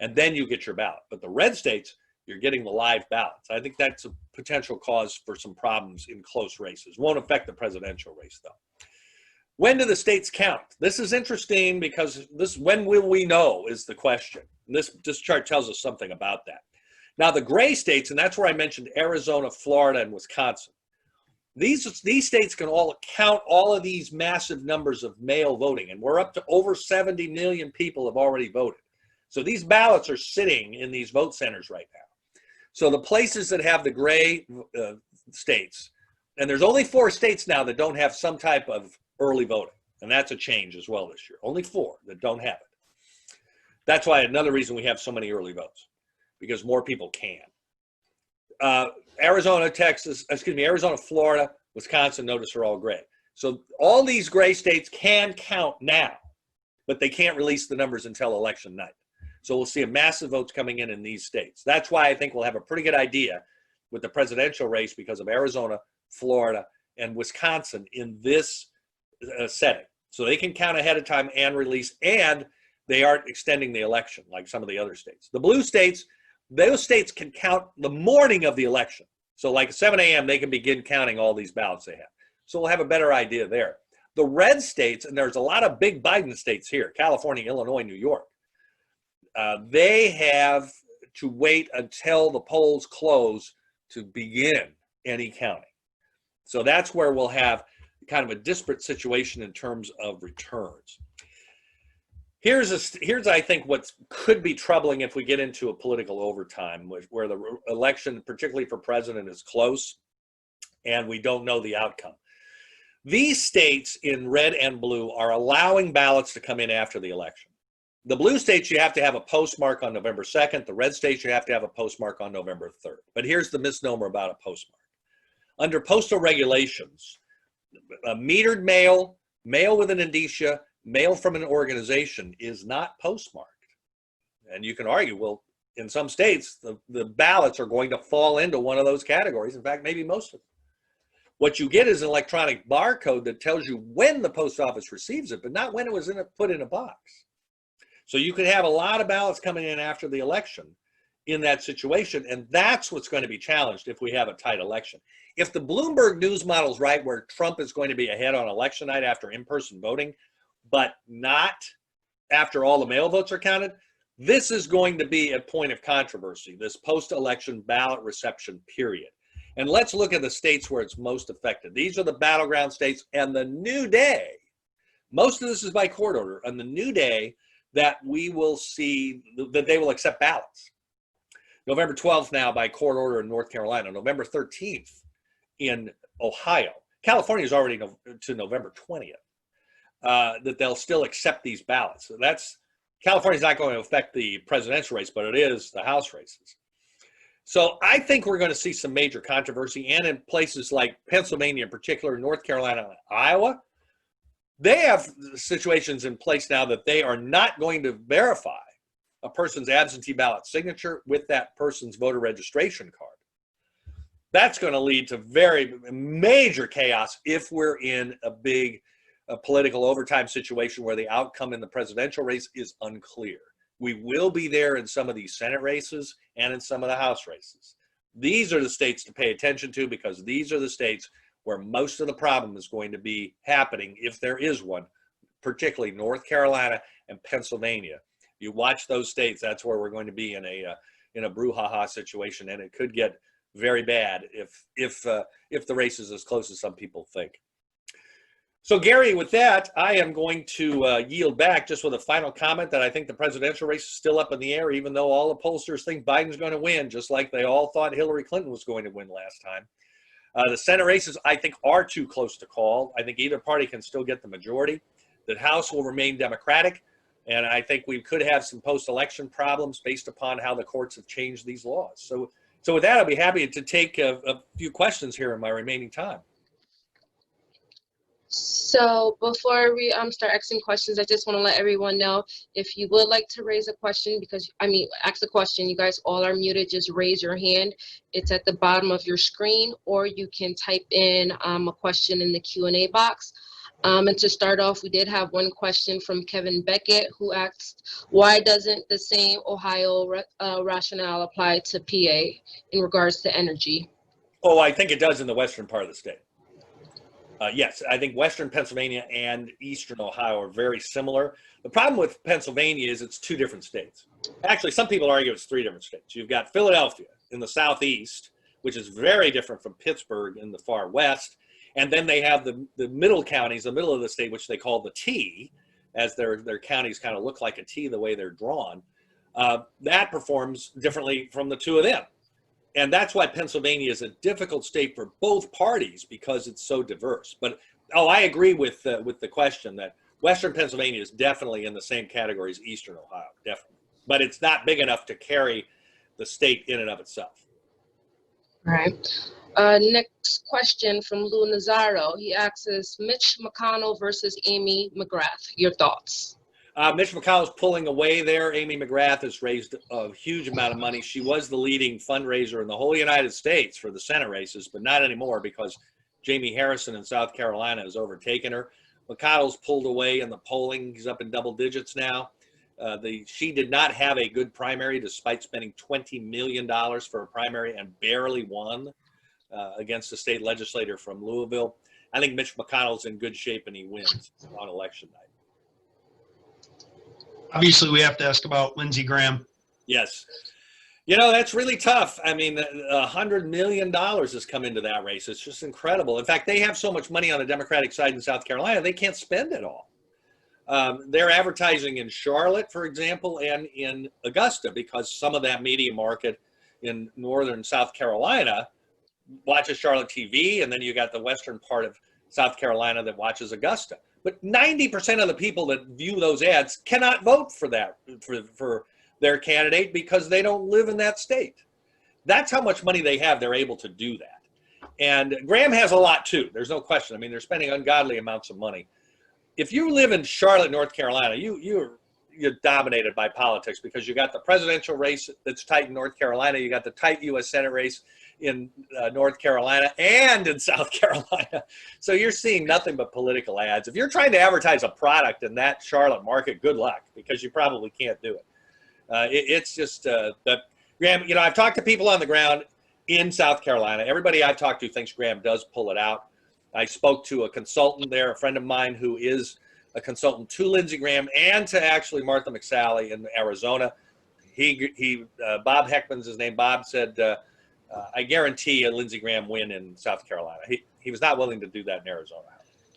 [SPEAKER 1] and then you get your ballot. But the red states, you're getting the live ballots. I think that's a potential cause for some problems in close races. Won't affect the presidential race, though. When do the states count? This is interesting because when will we know is the question. And this chart tells us something about that. Now, the gray states, and that's where I mentioned Arizona, Florida, and Wisconsin. These states can all count all of these massive numbers of mail voting, and we're up to over 70 million people have already voted. So these ballots are sitting in these vote centers right now. So the places that have the gray states, and there's only 4 states now that don't have some type of early voting, and that's a change as well this year. Only 4 that don't have it. That's why another reason we have so many early votes, because more people can. Arizona, Florida, Wisconsin, notice are all gray. So all these gray states can count now, but they can't release the numbers until election night. So we'll see a massive votes coming in these states. That's why I think we'll have a pretty good idea with the presidential race because of Arizona, Florida, and Wisconsin in this setting. So they can count ahead of time and release, and they aren't extending the election like some of the other states. The blue states, those states can count the morning of the election. So like 7 a.m., they can begin counting all these ballots they have. So we'll have a better idea there. The red states, and there's a lot of big Biden states here, California, Illinois, New York, they have to wait until the polls close to begin any counting. So that's where we'll have kind of a disparate situation in terms of returns. Here's I think what could be troubling if we get into a political overtime, where the election, particularly for president, is close and we don't know the outcome. These states in red and blue are allowing ballots to come in after the election. The blue states, you have to have a postmark on November 2nd. The red states, you have to have a postmark on November 3rd. But here's the misnomer about a postmark. Under postal regulations, a metered mail, mail with an indicia, mail from an organization is not postmarked. And you can argue, well, in some states, the ballots are going to fall into one of those categories. In fact, maybe most of them. What you get is an electronic barcode that tells you when the post office receives it, but not when it was put in a box. So you could have a lot of ballots coming in after the election in that situation, and that's what's going to be challenged if we have a tight election. If the Bloomberg news model is right, where Trump is going to be ahead on election night after in-person voting, but not after all the mail votes are counted, this is going to be a point of controversy, this post-election ballot reception period. And let's look at the states where it's most affected. These are the battleground states, and the new day, most of this is by court order, on the new day that we will see that they will accept ballots. November 12th now by court order in North Carolina, November 13th in Ohio. California is already to November 20th. That they'll still accept these ballots. So California's not going to affect the presidential race, but it is the House races. So I think we're going to see some major controversy, and in places like Pennsylvania in particular, North Carolina, and Iowa, they have situations in place now that they are not going to verify a person's absentee ballot signature with that person's voter registration card. That's going to lead to very major chaos if we're in a big political overtime situation where the outcome in the presidential race is unclear. We will be there in some of these Senate races and in some of the House races. These are the states to pay attention to, because these are the states where most of the problem is going to be happening, if there is one, particularly North Carolina and Pennsylvania. You watch those states, that's where we're going to be in a brouhaha situation, and it could get very bad if the race is as close as some people think. So Gary, with that, I am going to yield back just with a final comment that I think the presidential race is still up in the air, even though all the pollsters think Biden's going to win, just like they all thought Hillary Clinton was going to win last time. The Senate races, I think, are too close to call. I think either party can still get the majority. The House will remain Democratic, and I think we could have some post-election problems based upon how the courts have changed these laws. So with that, I'll be happy to take a few questions here in my remaining time.
[SPEAKER 2] So before we start asking questions, I just want to let everyone know, if you would like to raise a question, ask a question, you guys all are muted, just raise your hand. It's at the bottom of your screen, or you can type in a question in the Q&A box. And to start off, we did have one question from Kevin Beckett, who asked, why doesn't the same Ohio rationale apply to PA in regards to energy?
[SPEAKER 1] Oh, I think it does in the western part of the state. Yes, I think western Pennsylvania and eastern Ohio are very similar. The problem with Pennsylvania is it's two different states. Actually, some people argue it's three different states. You've got Philadelphia in the southeast, which is very different from Pittsburgh in the far west. And then they have the middle counties, the middle of the state, which they call the T, as their counties kind of look like a T the way they're drawn. That performs differently from the two of them. And that's why Pennsylvania is a difficult state for both parties, because it's so diverse. But I agree with the question that western Pennsylvania is definitely in the same category as eastern Ohio, definitely. But it's not big enough to carry the state in and of itself.
[SPEAKER 2] All right. Next question from Lou Nazaro. He asks, Mitch McConnell versus Amy McGrath. Your thoughts?
[SPEAKER 1] Mitch McConnell's pulling away there. Amy McGrath has raised a huge amount of money. She was the leading fundraiser in the whole United States for the Senate races, but not anymore because Jamie Harrison in South Carolina has overtaken her. McConnell's pulled away in the polling. He's up in double digits now. She did not have a good primary despite spending $20 million for a primary and barely won against a state legislator from Louisville. I think Mitch McConnell's in good shape and he wins on election night.
[SPEAKER 3] Obviously, we have to ask about Lindsey Graham.
[SPEAKER 1] Yes. You know, that's really tough. I mean, $100 million has come into that race. It's just incredible. In fact, they have so much money on the Democratic side in South Carolina, they can't spend it all. They're advertising in Charlotte, for example, and in Augusta, because some of that media market in northern South Carolina watches Charlotte TV, and then you got the western part of South Carolina that watches Augusta. But 90% of the people that view those ads cannot vote for that, for their candidate, because they don't live in that state. That's how much money they have. They're able to do that. And Graham has a lot too. There's no question. I mean, they're spending ungodly amounts of money. If you live in Charlotte, North Carolina, you're dominated by politics, because you got the presidential race that's tight in North Carolina. You got the tight U.S. Senate race in North Carolina and in South Carolina. So you're seeing nothing but political ads. If you're trying to advertise a product in that Charlotte market, good luck, because you probably can't do it. It's just that Graham, you know, I've talked to people on the ground in South Carolina. Everybody I've talked to thinks Graham does pull it out. I spoke to a consultant there, a friend of mine who is a consultant to Lindsey Graham and to actually Martha McSally in Arizona. Bob Heckman's his name. Bob said, I guarantee a Lindsey Graham win in South Carolina. He was not willing to do that in Arizona.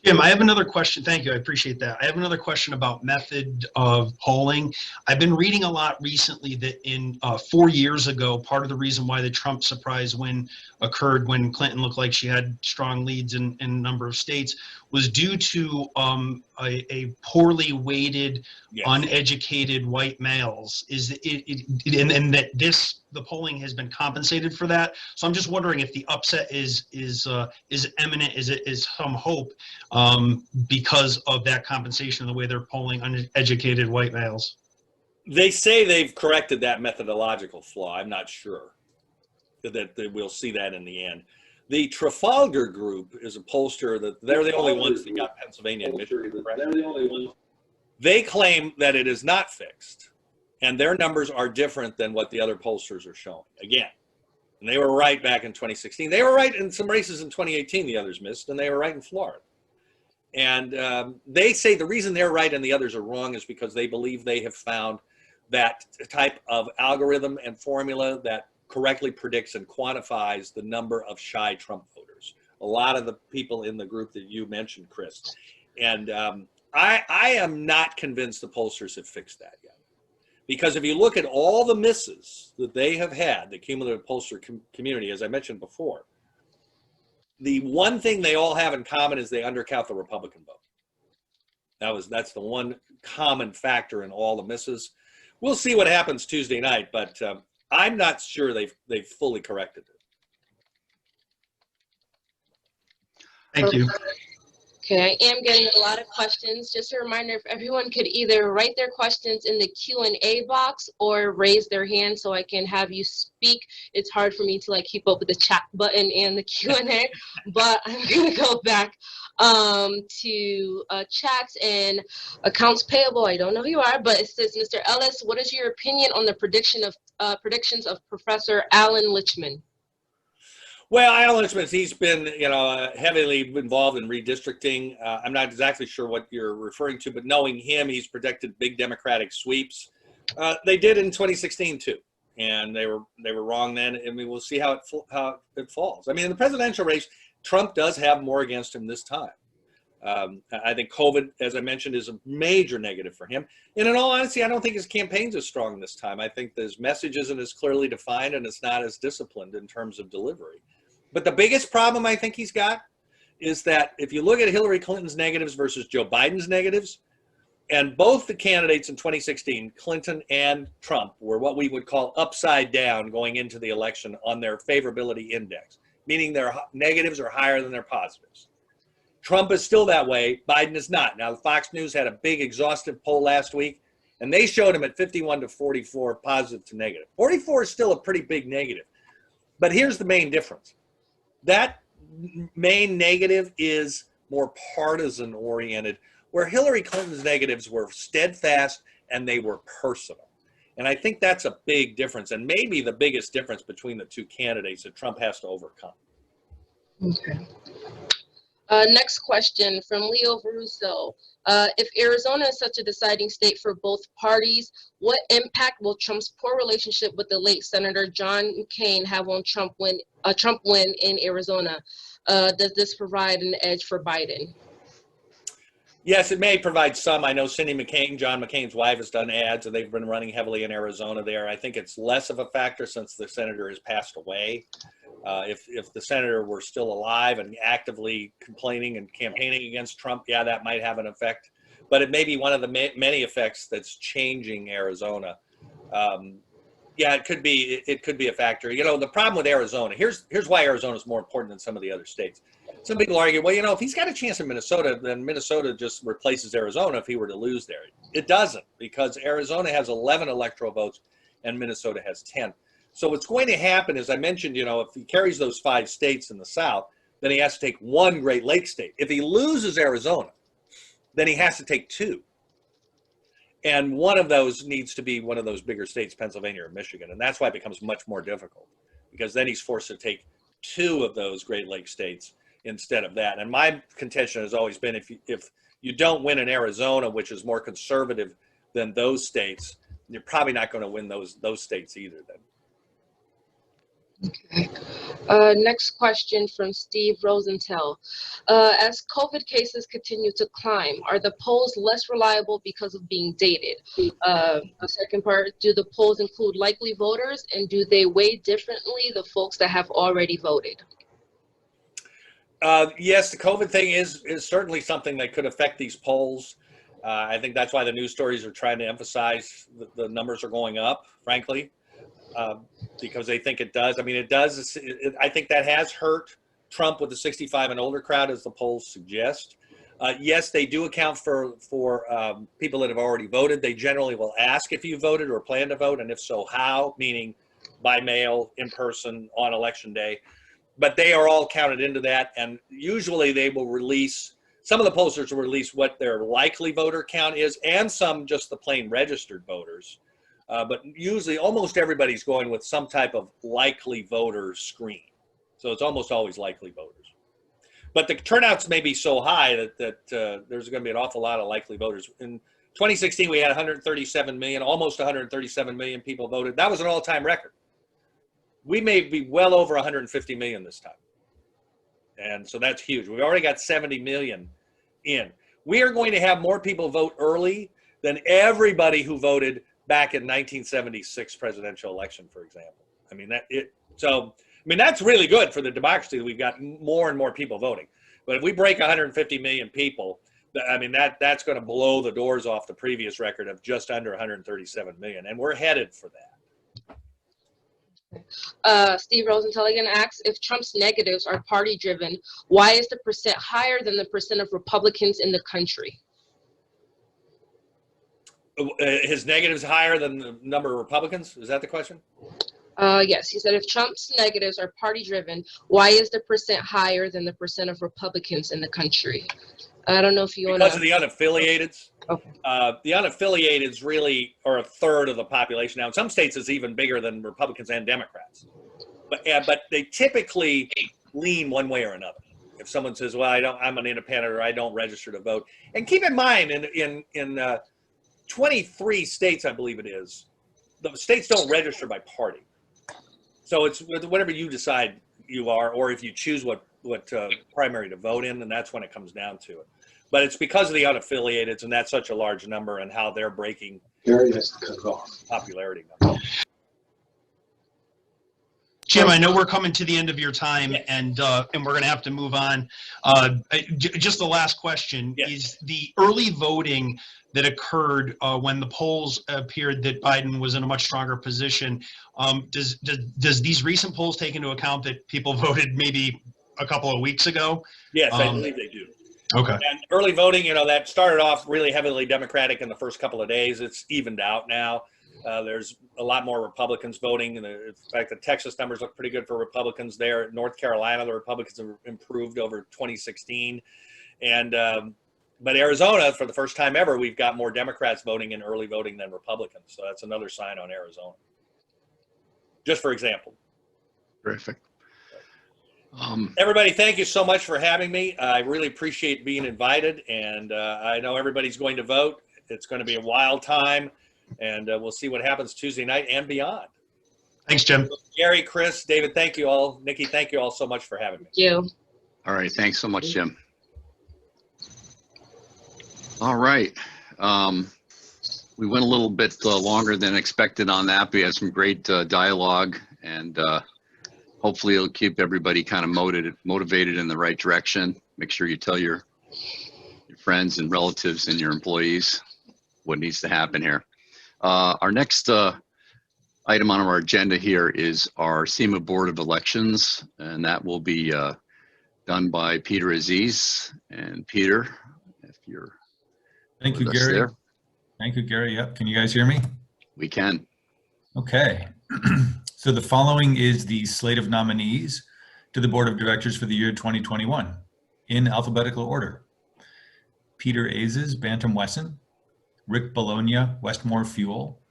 [SPEAKER 3] Jim, I have another question. Thank you. I appreciate that. I have another question about method of polling. I've been reading a lot recently that in 4 years ago, part of the reason why the Trump surprise win occurred when Clinton looked like she had strong leads in a number of states was due to a poorly weighted, yes, uneducated white males. And that the polling has been compensated for that. So I'm just wondering if the upset is imminent, is some hope because of that compensation, the way they're polling uneducated white males.
[SPEAKER 1] They say they've corrected that methodological flaw. I'm not sure that we'll see that in the end. The Trafalgar Group is a pollster that they're the only ones that got Pennsylvania and Michigan. They're the only ones. They claim that it is not fixed, and their numbers are different than what the other pollsters are showing. Again, and they were right back in 2016. They were right in some races in 2018 the others missed, and they were right in Florida. And they say the reason they're right and the others are wrong is because they believe they have found that type of algorithm and formula that correctly predicts and quantifies the number of shy Trump voters. A lot of the people in the group that you mentioned, Chris. And I am not convinced the pollsters have fixed that yet. Because if you look at all the misses that they have had, the cumulative pollster community, as I mentioned before, the one thing they all have in common is they undercount the Republican vote. That's the one common factor in all the misses. We'll see what happens Tuesday night, but I'm not sure they've fully corrected it.
[SPEAKER 3] Thank you.
[SPEAKER 2] Okay, I am getting a lot of questions. Just a reminder, if everyone could either write their questions in the Q&A box or raise their hand so I can have you speak. It's hard for me to like keep up with the chat button and the Q&A, but I'm gonna go back to chats and accounts payable. I don't know who you are, but it says, Mr. Ellis, what is your opinion on the predictions of Professor Alan Lichtman?
[SPEAKER 1] Well, Alan Lichtman, he's been, heavily involved in redistricting. I'm not exactly sure what you're referring to, but knowing him, he's predicted big Democratic sweeps. They did in 2016 too, and they were wrong then. And we will see how it falls. I mean, in the presidential race, Trump does have more against him this time. I think COVID, as I mentioned, is a major negative for him. And in all honesty, I don't think his campaign's as strong this time. I think his message isn't as clearly defined, and it's not as disciplined in terms of delivery. But the biggest problem I think he's got is that if you look at Hillary Clinton's negatives versus Joe Biden's negatives, and both the candidates in 2016, Clinton and Trump, were what we would call upside down going into the election on their favorability index, meaning their negatives are higher than their positives. Trump is still that way. Biden is not. Now, Fox News had a big exhaustive poll last week, and they showed him at 51 to 44 positive to negative. 44 is still a pretty big negative. But here's the main difference. That main negative is more partisan oriented, where Hillary Clinton's negatives were steadfast and they were personal. And I think that's a big difference, and maybe the biggest difference between the two candidates that Trump has to overcome.
[SPEAKER 2] Okay. Next question from Leo Varuso. If Arizona is such a deciding state for both parties, what impact will Trump's poor relationship with the late Senator John McCain have on Trump win in Arizona? Does this provide an edge for Biden?
[SPEAKER 1] Yes, it may provide some. I know Cindy McCain, John McCain's wife, has done ads, and they've been running heavily in Arizona there. I think it's less of a factor since the senator has passed away. If the senator were still alive and actively complaining and campaigning against Trump, yeah, that might have an effect. But it may be one of the many effects that's changing Arizona. Yeah, it could be. It could be a factor. You know, the problem with Arizona. Here's why Arizona is more important than some of the other states. Some people argue, well, you know, if he's got a chance in Minnesota, then Minnesota just replaces Arizona if he were to lose there. It doesn't, because Arizona has 11 electoral votes and Minnesota has 10. So what's going to happen, as I mentioned, you know, if he carries those 5 states in the South, then he has to take 1 Great Lakes state. If he loses Arizona, then he has to take 2. And one of those needs to be one of those bigger states, Pennsylvania or Michigan. And that's why it becomes much more difficult, because then he's forced to take 2 of those Great Lakes states instead of that. And my contention has always been, if you don't win in Arizona, which is more conservative than those states, you're probably not going to win those states either then.
[SPEAKER 2] Okay. Next question from Steve Rosenthal. As COVID cases continue to climb, are the polls less reliable because of being dated? The second part, do the polls include likely voters, and do they weigh differently the folks that have already voted?
[SPEAKER 1] Yes, the COVID thing is certainly something that could affect these polls. I think that's why the news stories are trying to emphasize the numbers are going up, frankly. Because they think it does. I mean, it does. I think that has hurt Trump with the 65 and older crowd, as the polls suggest. Yes, they do account for people that have already voted. They generally will ask if you voted or plan to vote, and if so, how, meaning by mail, in person, on election day. But they are all counted into that, and usually they will release, some of the pollsters will release what their likely voter count is, and some just the plain registered voters. But usually almost everybody's going with some type of likely voter screen. So it's almost always likely voters. But the turnouts may be so high that there's going to be an awful lot of likely voters. In 2016, we had 137 million, almost 137 million people voted. That was an all-time record. We may be well over 150 million this time. And so that's huge. We've already got 70 million in. We are going to have more people vote early than everybody who voted back in 1976 presidential election, for example. I mean, that's really good for the democracy that we've got more and more people voting. But if we break 150 million people, I mean, that's going to blow the doors off the previous record of just under 137 million. And we're headed for that.
[SPEAKER 2] Steve Rosenthal again asks, if Trump's negatives are party driven, why is the percent higher than the percent of Republicans in the country?
[SPEAKER 1] His negatives higher than the number of Republicans? Is that the question?
[SPEAKER 2] Yes, he said if Trump's negatives are party driven, why is the percent higher than the percent of Republicans in the country? I don't know if you want to.
[SPEAKER 1] Because of the unaffiliateds.
[SPEAKER 2] Okay.
[SPEAKER 1] The unaffiliateds really are a third of the population. Now, in some states, it's even bigger than Republicans and Democrats. But they typically lean one way or another. If someone says, well, I'm an independent, or I don't register to vote. And keep in mind, in 23 states, I believe it is, the states don't register by party. So it's whatever you decide you are, or if you choose what primary to vote in, and that's when it comes down to it. But it's because of the unaffiliateds, and that's such a large number, and how they're breaking popularity numbers.
[SPEAKER 3] Jim, I know we're coming to the end of your time, yes, and we're going to have to move on. Just the last question, yes, is the early voting that occurred when the polls appeared that Biden was in a much stronger position. Does these recent polls take into account that people voted maybe a couple of weeks ago?
[SPEAKER 1] Yes, I believe they do.
[SPEAKER 3] Okay.
[SPEAKER 1] And early voting, that started off really heavily Democratic in the first couple of days. It's evened out now. There's a lot more Republicans voting. In fact, the Texas numbers look pretty good for Republicans there. North Carolina, the Republicans have improved over 2016. And but Arizona, for the first time ever, we've got more Democrats voting in early voting than Republicans. So that's another sign on Arizona. Just for example.
[SPEAKER 4] Terrific.
[SPEAKER 1] Everybody, thank you so much for having me. I really appreciate being invited, and I know everybody's going to vote. It's going to be a wild time, and we'll see what happens Tuesday night and beyond.
[SPEAKER 3] Thanks, Jim.
[SPEAKER 1] Gary, Chris, David, thank you all. Nikki, thank you all so much for having me.
[SPEAKER 2] Thank you.
[SPEAKER 4] All right. Thanks so much, Jim. All right. We went a little bit longer than expected on that. We had some great dialogue, and hopefully it'll keep everybody kind of motivated in the right direction. Make sure you tell your friends and relatives and your employees what needs to happen here. Our next item on our agenda here is our SEMA Board of Elections, and that will be done by Peter Aziz. And Peter, if you're
[SPEAKER 5] Thank you,
[SPEAKER 4] with us
[SPEAKER 5] Gary.
[SPEAKER 4] there,
[SPEAKER 5] Thank you, Gary. Yep. Can you guys hear me?
[SPEAKER 4] we can.
[SPEAKER 5] Okay. So the following is the slate of nominees to the Board of Directors for the year 2021 in alphabetical order. Peter Aziz, BantamWesson; Rick Bologna, Westmore Fuel;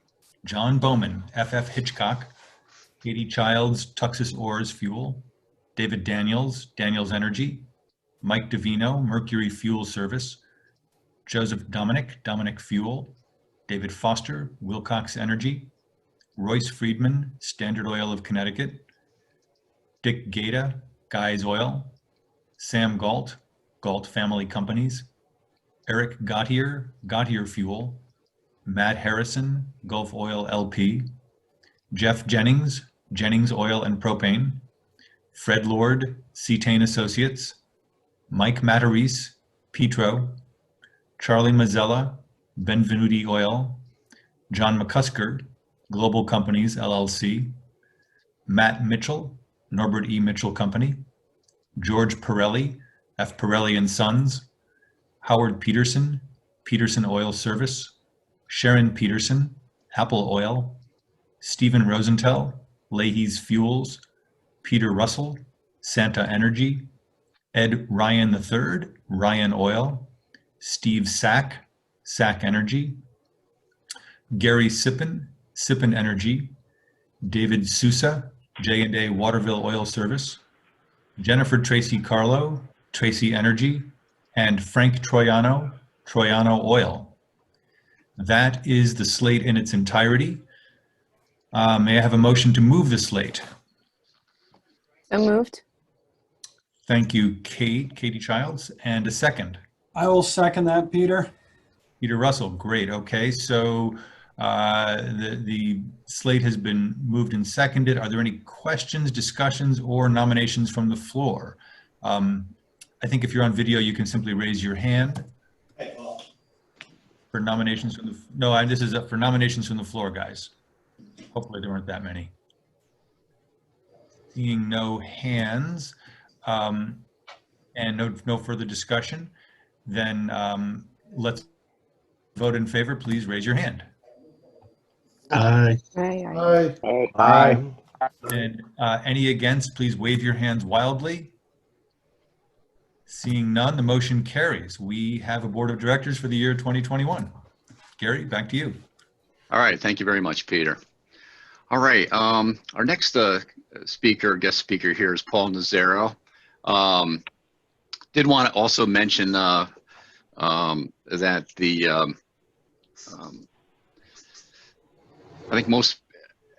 [SPEAKER 5] John Bowman, FF Hitchcock; Katie Childs, Tuxas Oars Fuel; David Daniels, Daniels Energy; Mike Davino, Mercury Fuel Service; Joseph Dominic, Dominic Fuel; David Foster, Wilcox Energy; Royce Friedman, Standard Oil of Connecticut; Dick Gaeta, Guy's Oil; Sam Galt, Galt Family Companies; Eric Gautier, Gautier Fuel; Matt Harrison, Gulf Oil LP; Jeff Jennings, Jennings Oil and Propane; Fred Lord, Cetane Associates; Mike Matarese, Petro; Charlie Mazzella, Benvenuti Oil; John McCusker, Global Companies LLC; Matt Mitchell, Norbert E. Mitchell Company; George Pirelli, F. Pirelli and Sons; Howard Peterson, Peterson Oil Service; Sharon Peterson, Apple Oil; Stephen Rosenthal, Leahy's Fuels; Peter Russell, Santa Energy; Ed Ryan III, Ryan Oil; Steve Sack, Sack Energy; Gary Sippen, Sippen Energy; David Sousa, J&A Waterville Oil Service; Jennifer Tracy Carlo, Tracy Energy; and Frank Troiano, Troiano Oil. That is the slate in its entirety. May I have a motion to move the slate?
[SPEAKER 6] So moved.
[SPEAKER 5] Thank you, Katie Childs, and a second.
[SPEAKER 7] I will second that, Peter.
[SPEAKER 5] Peter Russell, great. Okay, so the slate has been moved and seconded. Are there any questions, discussions, or nominations from the floor? I think if you're on video, you can simply raise your hand.
[SPEAKER 1] Hey, Paul.
[SPEAKER 5] For nominations from the, no, this is for nominations from the floor, guys. Hopefully there weren't that many. Seeing no hands and no further discussion, then let's vote in favor. Please raise your hand.
[SPEAKER 3] Aye.
[SPEAKER 6] Aye.
[SPEAKER 8] Aye.
[SPEAKER 5] And any against, please wave your hands wildly. Seeing none, the motion carries. We have a board of directors for the year 2021. Gary, back to you.
[SPEAKER 4] All right, thank you very much, Peter. All right, our next guest speaker here is Paul Nazaro. Did want to also mention that I think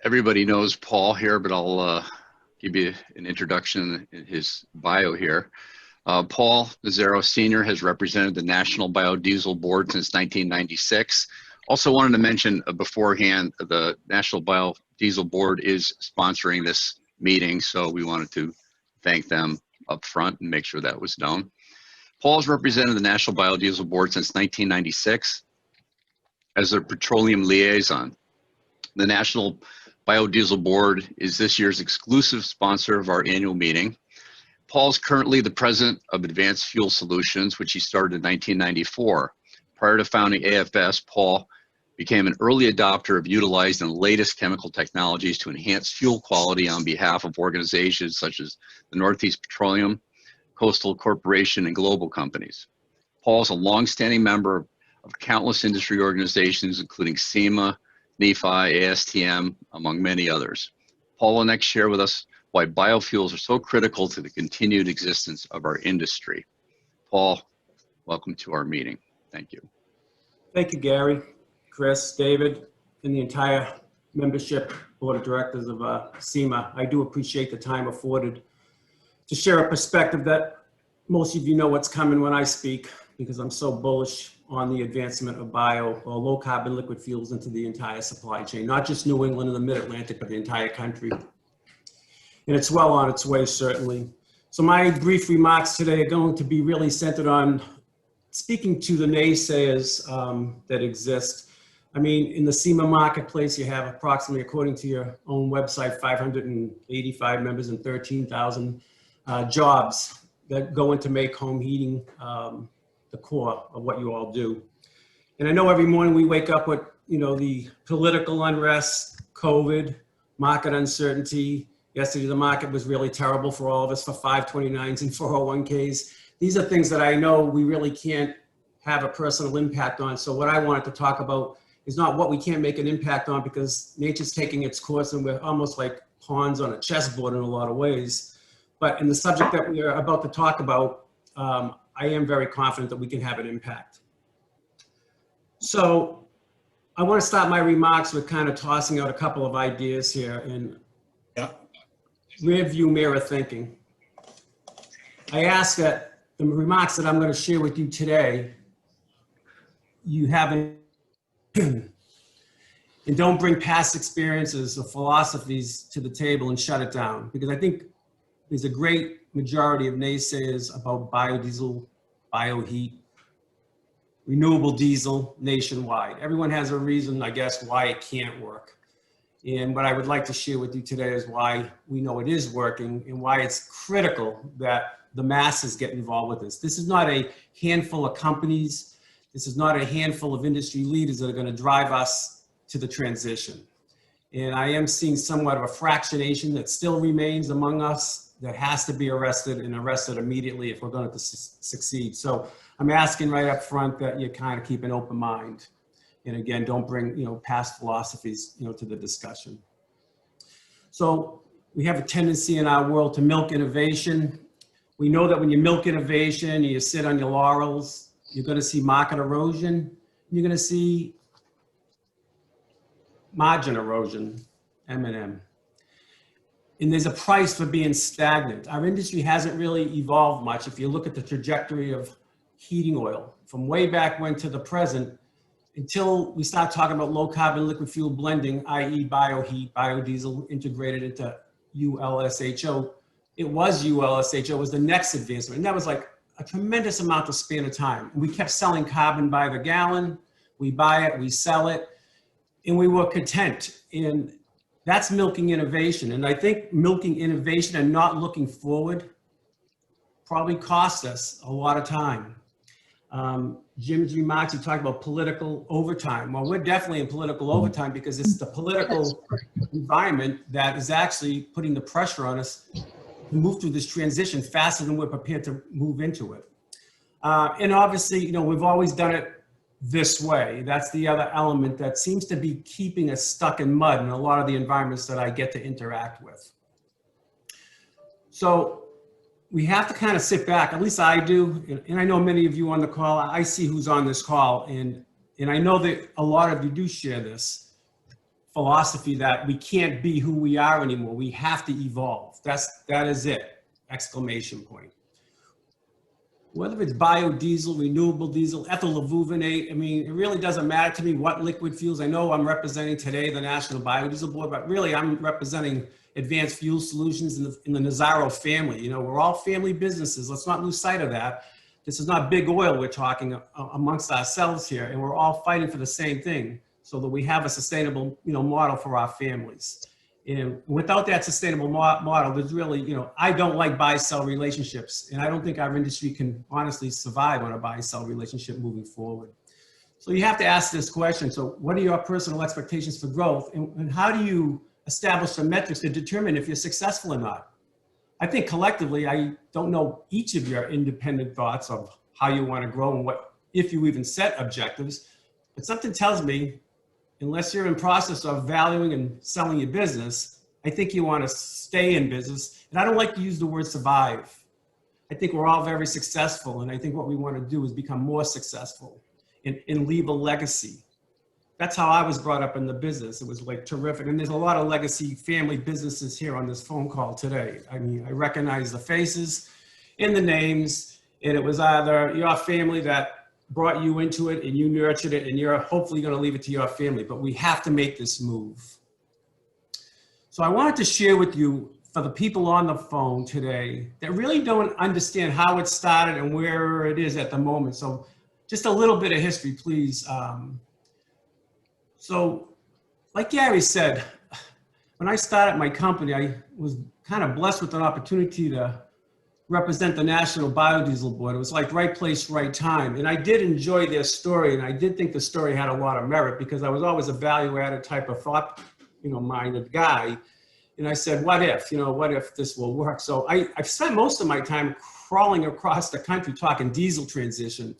[SPEAKER 4] everybody knows Paul here, but I'll give you an introduction in his bio here. Paul Nazaro Sr. has represented the National Biodiesel Board since 1996. Also wanted to mention beforehand, the National Biodiesel Board is sponsoring this meeting, so we wanted to thank them up front and make sure that was known. Paul has represented the National Biodiesel Board since 1996 as their petroleum liaison. The National Biodiesel Board is this year's exclusive sponsor of our annual meeting. Paul's currently the president of Advanced Fuel Solutions, which he started in 1994. Prior to founding AFS, Paul became an early adopter of utilizing the latest chemical technologies to enhance fuel quality on behalf of organizations such as the Northeast Petroleum, Coastal Corporation, and global companies. Paul is a longstanding member of countless industry organizations, including SEMA, NEFI, ASTM, among many others. Paul will next share with us why biofuels are so critical to the continued existence of our industry. Paul, welcome to our meeting. Thank you.
[SPEAKER 7] Thank you, Gary, Chris, David, and the entire membership board of directors of SEMA. I do appreciate the time afforded to share a perspective that most of you know what's coming when I speak, because I'm so bullish on the advancement of bio or low carbon liquid fuels into the entire supply chain, not just New England and the mid-Atlantic, but the entire country. And it's well on its way, certainly. So my brief remarks today are going to be really centered on speaking to the naysayers that exist. I mean, in the SEMA marketplace, you have approximately, according to your own website, 585 members and 13,000 jobs that go into make home heating the core of what you all do. And I know every morning we wake up with, you know, the political unrest, COVID, market uncertainty. Yesterday, the market was really terrible for all of us for 529s and 401ks. These are things that I know we really can't have a personal impact on. So what I wanted to talk about is not what we can't make an impact on, because nature's taking its course and we're almost like pawns on a chessboard in a lot of ways. But in the subject that we are about to talk about, I am very confident that we can have an impact. So I want to start my remarks with kind of tossing out a couple of ideas here and rear view mirror thinking. I ask that the remarks that I'm going to share with you today, you haven't, and don't bring past experiences or philosophies to the table and shut it down, because I think there's a great majority of naysayers about biodiesel, bioheat, renewable diesel nationwide. Everyone has a reason, I guess, why it can't work. And what I would like to share with you today is why we know it is working and why it's critical that the masses get involved with this. This is not a handful of companies. This is not a handful of industry leaders that are going to drive us to the transition. And I am seeing somewhat of a fractionation that still remains among us that has to be arrested, and arrested immediately if we're going to succeed. So I'm asking right up front that you kind of keep an open mind. And again, don't bring, you know, past philosophies, you know, to the discussion. So we have a tendency in our world to milk innovation. We know that when you milk innovation and you sit on your laurels, you're going to see market erosion. You're going to see margin erosion, M&M. And there's a price for being stagnant. Our industry hasn't really evolved much. If you look at the trajectory of heating oil from way back when to the present, until we start talking about low carbon liquid fuel blending, i.e. bioheat, biodiesel integrated into ULSHO, it was ULSHO was the next advancement. And that was like a tremendous amount of span of time. We kept selling carbon by the gallon. We buy it, we sell it, and we were content. And that's milking innovation. And I think milking innovation and not looking forward probably cost us a lot of time. Jim's remarks, he talked about political overtime. Well, we're definitely in political overtime because it's the political environment that is actually putting the pressure on us to move through this transition faster than we're prepared to move into it. And obviously, you know, we've always done it this way. That's the other element that seems to be keeping us stuck in mud in a lot of the environments that I get to interact with. So we have to kind of sit back, at least I do, and I know many of you on the call, I see who's on this call, and I know that a lot of you do share this philosophy that we can't be who we are anymore. We have to evolve. That is it, exclamation point. Whether it's biodiesel, renewable diesel, ethyl levuvinate, I mean, it really doesn't matter to me what liquid fuels. I know I'm representing today the National Biodiesel Board, but really I'm representing Advanced Fuel Solutions in the Nazaro family. You know, we're all family businesses. Let's not lose sight of that. This is not big oil we're talking amongst ourselves here, and we're all fighting for the same thing so that we have a sustainable, you know, model for our families. And without that sustainable model, there's really, you know, I don't like buy-sell relationships, and I don't think our industry can honestly survive on a buy-sell relationship moving forward. So you have to ask this question. So what are your personal expectations for growth, and how do you establish some metrics to determine if you're successful or not? I think collectively, I don't know each of your independent thoughts of how you want to grow and what, if you even set objectives, but something tells me, unless you're in process of valuing and selling your business, I think you want to stay in business. And I don't like to use the word survive. I think we're all very successful, and I think what we want to do is become more successful and leave a legacy. That's how I was brought up in the business. It was like terrific. And there's a lot of legacy family businesses here on this phone call today. I mean, I recognize the faces and the names, and it was either your family that brought you into it and you nurtured it, and you're hopefully going to leave it to your family, but we have to make this move. So I wanted to share with you, for the people on the phone today that really don't understand how it started and where it is at the moment. So just a little bit of history, please. So like Gary said, when I started my company, I was kind of blessed with an opportunity to represent the National Biodiesel Board. It was like right place, right time. And I did enjoy their story. And I did think the story had a lot of merit because I was always a value-added type of thought, minded guy. And I said, what if, what if this will work? So I've spent most of my time crawling across the country talking diesel transition.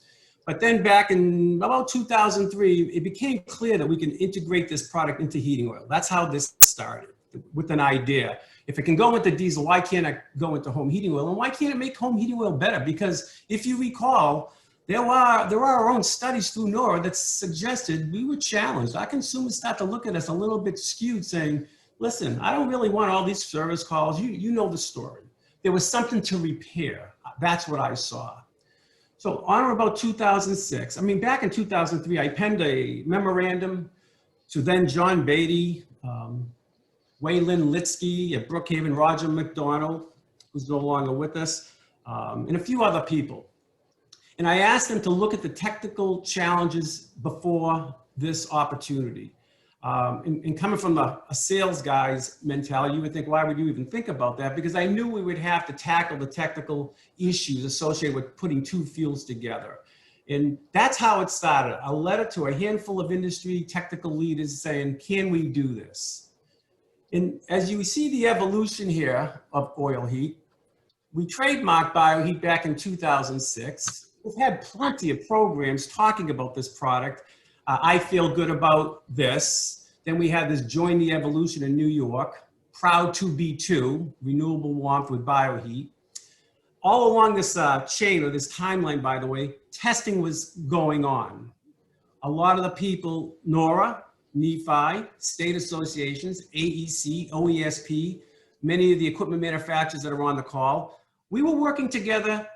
[SPEAKER 7] But then back in about 2003, it became clear that we can integrate this product into heating oil. That's how this started, with an idea. If it can go into diesel, why can't it go into home heating oil? And why can't it make home heating oil better? Because if you recall, there are our own studies through NORA that suggested we were challenged. Our consumers start to look at us a little bit skewed, saying, listen, I don't really want all these service calls. You know the story. There was something to repair. That's what I saw. So on or about 2006, back in 2003, I penned a memorandum to then John Beatty, Waylon Litsky at Brookhaven, Roger McDonald, who's no longer with us, and a few other people. And I asked them to look at the technical challenges before this opportunity. And coming from a sales guy's mentality, you would think, why would you even think about that? Because I knew we would have to tackle the technical issues associated with putting two fuels together. And that's how it started. A letter to a handful of industry technical leaders saying, can we do this? And as you see the evolution here of oil heat, we trademarked BioHeat back in 2006. We've had plenty of programs talking about this product. I feel good about this. Then we had this Join the Evolution in New York, Proud to Be Two, renewable warmth with BioHeat. All along this chain, or this timeline, by the way, testing was going on. A lot of the people, NORA, NEFI, state associations, AEC, OESP, many of the equipment manufacturers that are on the call, we were working together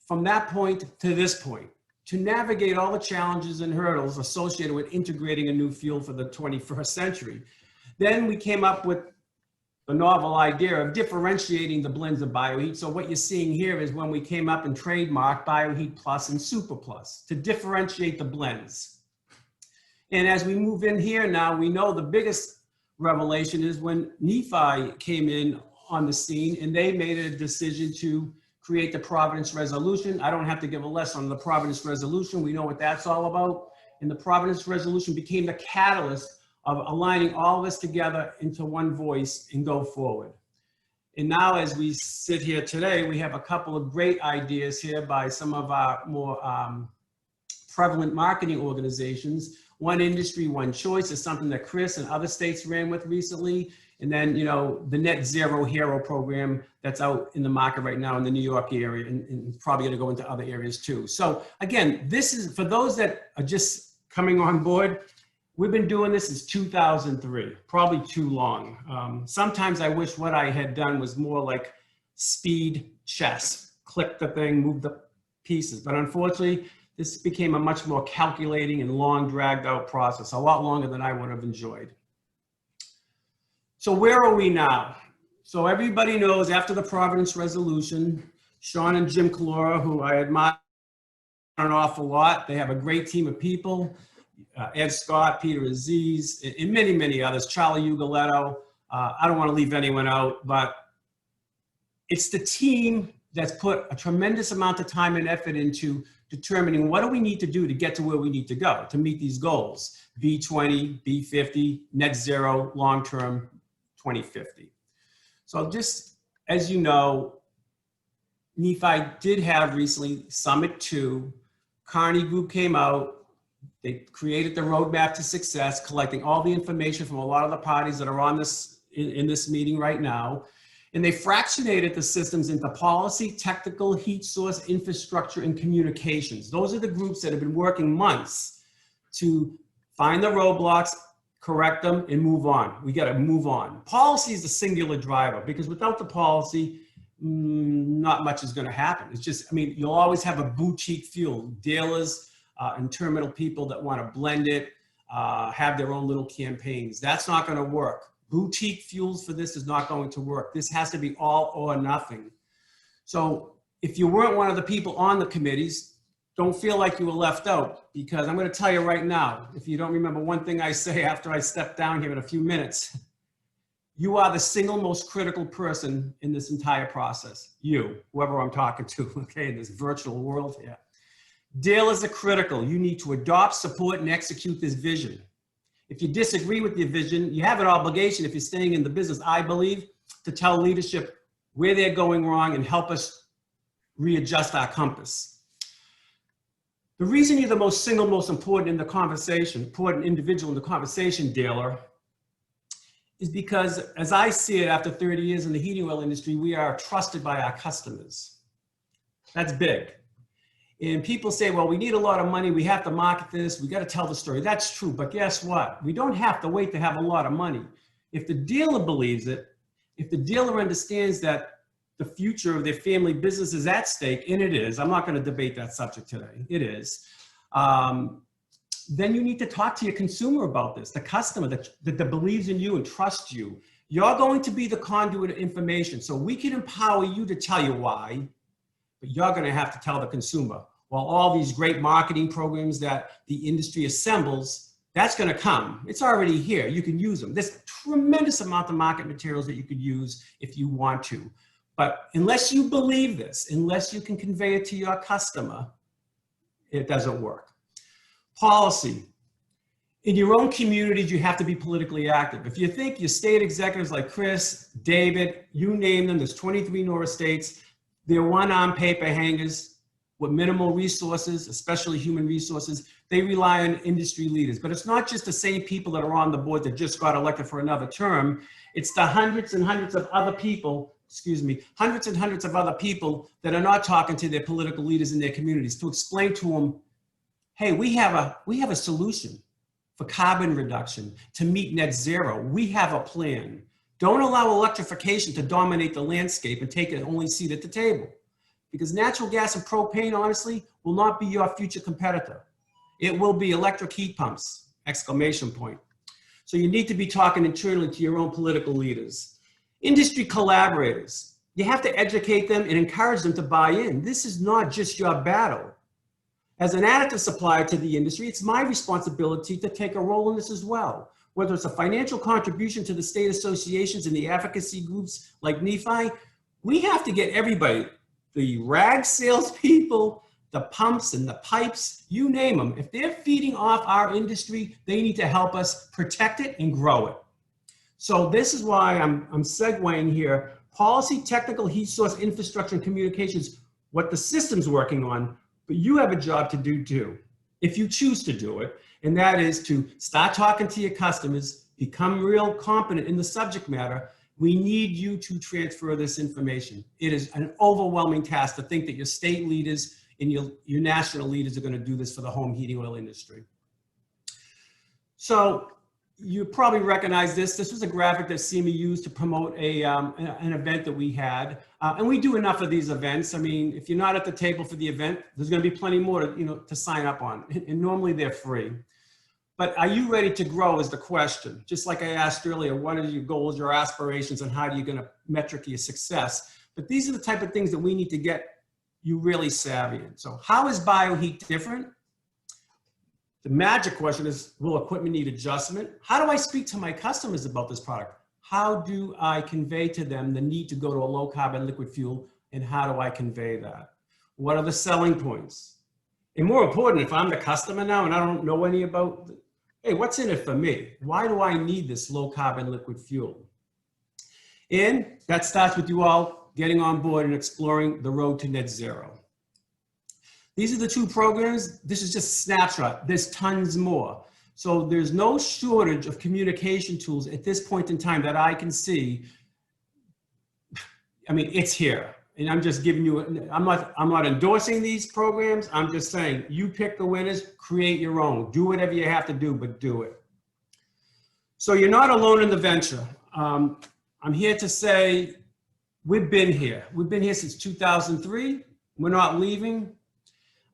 [SPEAKER 7] from that point to this point to navigate all the challenges and hurdles associated with integrating a new fuel for the 21st century. Then we came up with the novel idea of differentiating the blends of BioHeat. So what you're seeing here is when we came up and trademarked BioHeat Plus and Super Plus to differentiate the blends. And as we move in here now, we know the biggest revelation is when NEFI came in on the scene and they made a decision to create the Providence Resolution. I don't have to give a lesson on the Providence Resolution. We know what that's all about. And the Providence Resolution became the catalyst of aligning all of us together into one voice and go forward. And now as we sit here today, we have a couple of great ideas here by some of our more prevalent marketing organizations. One Industry, One Choice is something that Chris and other states ran with recently. And then, the Net Zero Hero program that's out in the market right now in the New York area and probably going to go into other areas too. So again, this is for those that are just coming on board. We've been doing this since 2003, probably too long. Sometimes I wish what I had done was more like speed chess, click the thing, move the pieces. But unfortunately, this became a much more calculating and long dragged out process, a lot longer than I would have enjoyed. So where are we now? So everybody knows after the Providence Resolution, Sean and Jim Calora, who I admire an awful lot, they have a great team of people, Ed Scott, Peter Aziz, and many, many others, Charlie Ugoletto. I don't want to leave anyone out, but it's the team that's put a tremendous amount of time and effort into determining what do we need to do to get to where we need to go to meet these goals, B20, B50, net zero, long-term, 2050. So just as you know, NEFI did have recently Summit 2. Carney Group came out. They created the roadmap to success, collecting all the information from a lot of the parties that are on this in this meeting right now. And they fractionated the systems into policy, technical, heat source, infrastructure, and communications. Those are the groups that have been working months to find the roadblocks, correct them, and move on. We got to move on. Policy is the singular driver because without the policy, not much is going to happen. It's just, you'll always have a boutique fuel. Dealers, and terminal people that want to blend it, have their own little campaigns. That's not going to work. Boutique fuels for this is not going to work. This has to be all or nothing. So if you weren't one of the people on the committees, don't feel like you were left out, because I'm going to tell you right now, if you don't remember one thing I say after I step down here in a few minutes, you are the single most critical person in this entire process. You, whoever I'm talking to, okay, in this virtual world here. Dealers are critical. You need to adopt, support, and execute this vision. If you disagree with your vision, you have an obligation, if you're staying in the business, I believe, to tell leadership where they're going wrong and help us readjust our compass. The reason you're the single most important in the conversation, important individual in the conversation, dealer, is because, as I see it after 30 years in the heating oil industry, we are trusted by our customers. That's big. And people say, well, we need a lot of money, we have to market this, we got to tell the story. That's true, but guess what? We don't have to wait to have a lot of money. If the dealer believes it, if the dealer understands that the future of their family business is at stake, and it is, I'm not going to debate that subject today, it is, then you need to talk to your consumer about this, the customer that believes in you and trusts you. You're going to be the conduit of information, so we can empower you to tell you why, but you're going to have to tell the consumer. While all these great marketing programs that the industry assembles, that's going to come. It's already here. You can use them. There's a tremendous amount of market materials that you could use if you want to. But unless you believe this, unless you can convey it to your customer, it doesn't work. Policy. In your own communities, you have to be politically active. If you think your state executives like Chris, David, you name them, there's 23 NORA states, they're one-arm paper hangers with minimal resources, especially human resources. They rely on industry leaders. But it's not just the same people that are on the board that just got elected for another term. It's the hundreds and hundreds of other people, hundreds and hundreds of other people that are not talking to their political leaders in their communities to explain to them, hey, we have a solution for carbon reduction to meet net zero. We have a plan. Don't allow electrification to dominate the landscape and take an only seat at the table. Because natural gas and propane, honestly, will not be your future competitor. It will be electric heat pumps, exclamation point. So you need to be talking internally to your own political leaders. Industry collaborators, you have to educate them and encourage them to buy in. This is not just your battle. As an additive supplier to the industry, it's my responsibility to take a role in this as well. Whether it's a financial contribution to the state associations and the advocacy groups like Nephi, we have to get everybody, the rag salespeople, the pumps and the pipes, you name them. If they're feeding off our industry, they need to help us protect it and grow it. So this is why I'm segueing here. Policy, technical, heat source, infrastructure, and communications, what the system's working on, but you have a job to do too, if you choose to do it. And that is to start talking to your customers, become real competent in the subject matter. We need you to transfer this information. It is an overwhelming task to think that your state leaders and your national leaders are going to do this for the home heating oil industry. So you probably recognize this. This was a graphic that CEMA used to promote an event that we had. And we do enough of these events. I mean, if you're not at the table for the event, there's going to be plenty more to sign up on. And normally they're free. But are you ready to grow is the question. Just like I asked earlier, what are your goals, your aspirations, and how are you going to metric your success? But these are the type of things that we need to get you really savvy in. So how is BioHeat different? The magic question is, will equipment need adjustment? How do I speak to my customers about this product? How do I convey to them the need to go to a low carbon liquid fuel, and how do I convey that? What are the selling points? And more important, if I'm the customer now and I don't know any about, hey, what's in it for me? Why do I need this low carbon liquid fuel? And that starts with you all getting on board and exploring the road to net zero. These are the two programs. This is just a snapshot. There's tons more. So there's no shortage of communication tools at this point in time that I can see. I mean, it's here. And I'm just giving you, I'm not endorsing these programs. I'm just saying, you pick the winners, create your own. Do whatever you have to do, but do it. So you're not alone in the venture. I'm here to say, we've been here. We've been here since 2003. We're not leaving.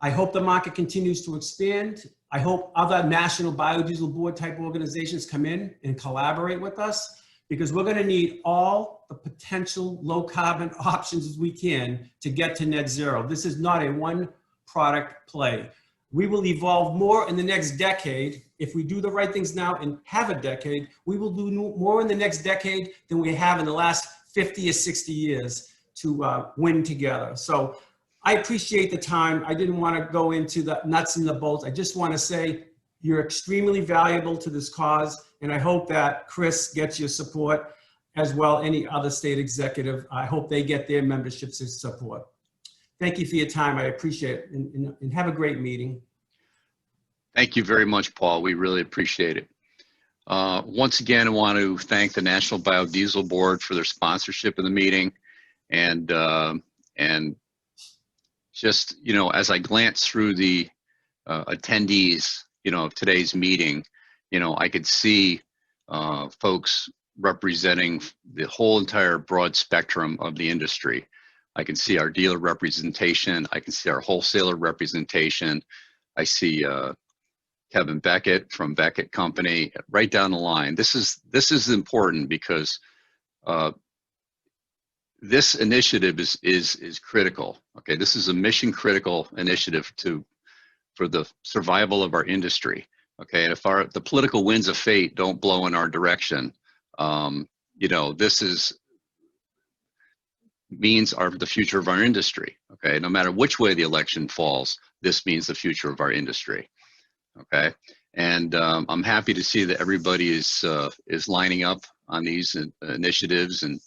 [SPEAKER 7] I hope the market continues to expand. I hope other national biodiesel board type organizations come in and collaborate with us, because we're going to need all the potential low carbon options as we can to get to net zero. This is not a one product play. We will evolve more in the next decade. If we do the right things now and have a decade, we will do more in the next decade than we have in the last 50 or 60 years to win together. So I appreciate the time. I didn't want to go into the nuts and the bolts. I just want to say you're extremely valuable to this cause, and I hope that Chris gets your support, as well any other state executive. I hope they get their memberships' support. Thank you for your time. I appreciate it, and have a great meeting.
[SPEAKER 4] Thank you very much, Paul. We really appreciate it. Once again, I want to thank the National Biodiesel Board for their sponsorship of the meeting, and just, you know, as I glance through the attendees, you know, of today's meeting, you know, I could see folks representing the whole entire broad spectrum of the industry. I can see our dealer representation. I can see our wholesaler representation. I see Kevin Beckett from Beckett Company, right down the line. This is important because this initiative is critical. Okay, this is a mission critical initiative for the survival of our industry. Okay, and if the political winds of fate don't blow in our direction, you know, this means the future of our industry. Okay, no matter which way the election falls, this means the future of our industry. Okay, and I'm happy to see that everybody is lining up on these initiatives, and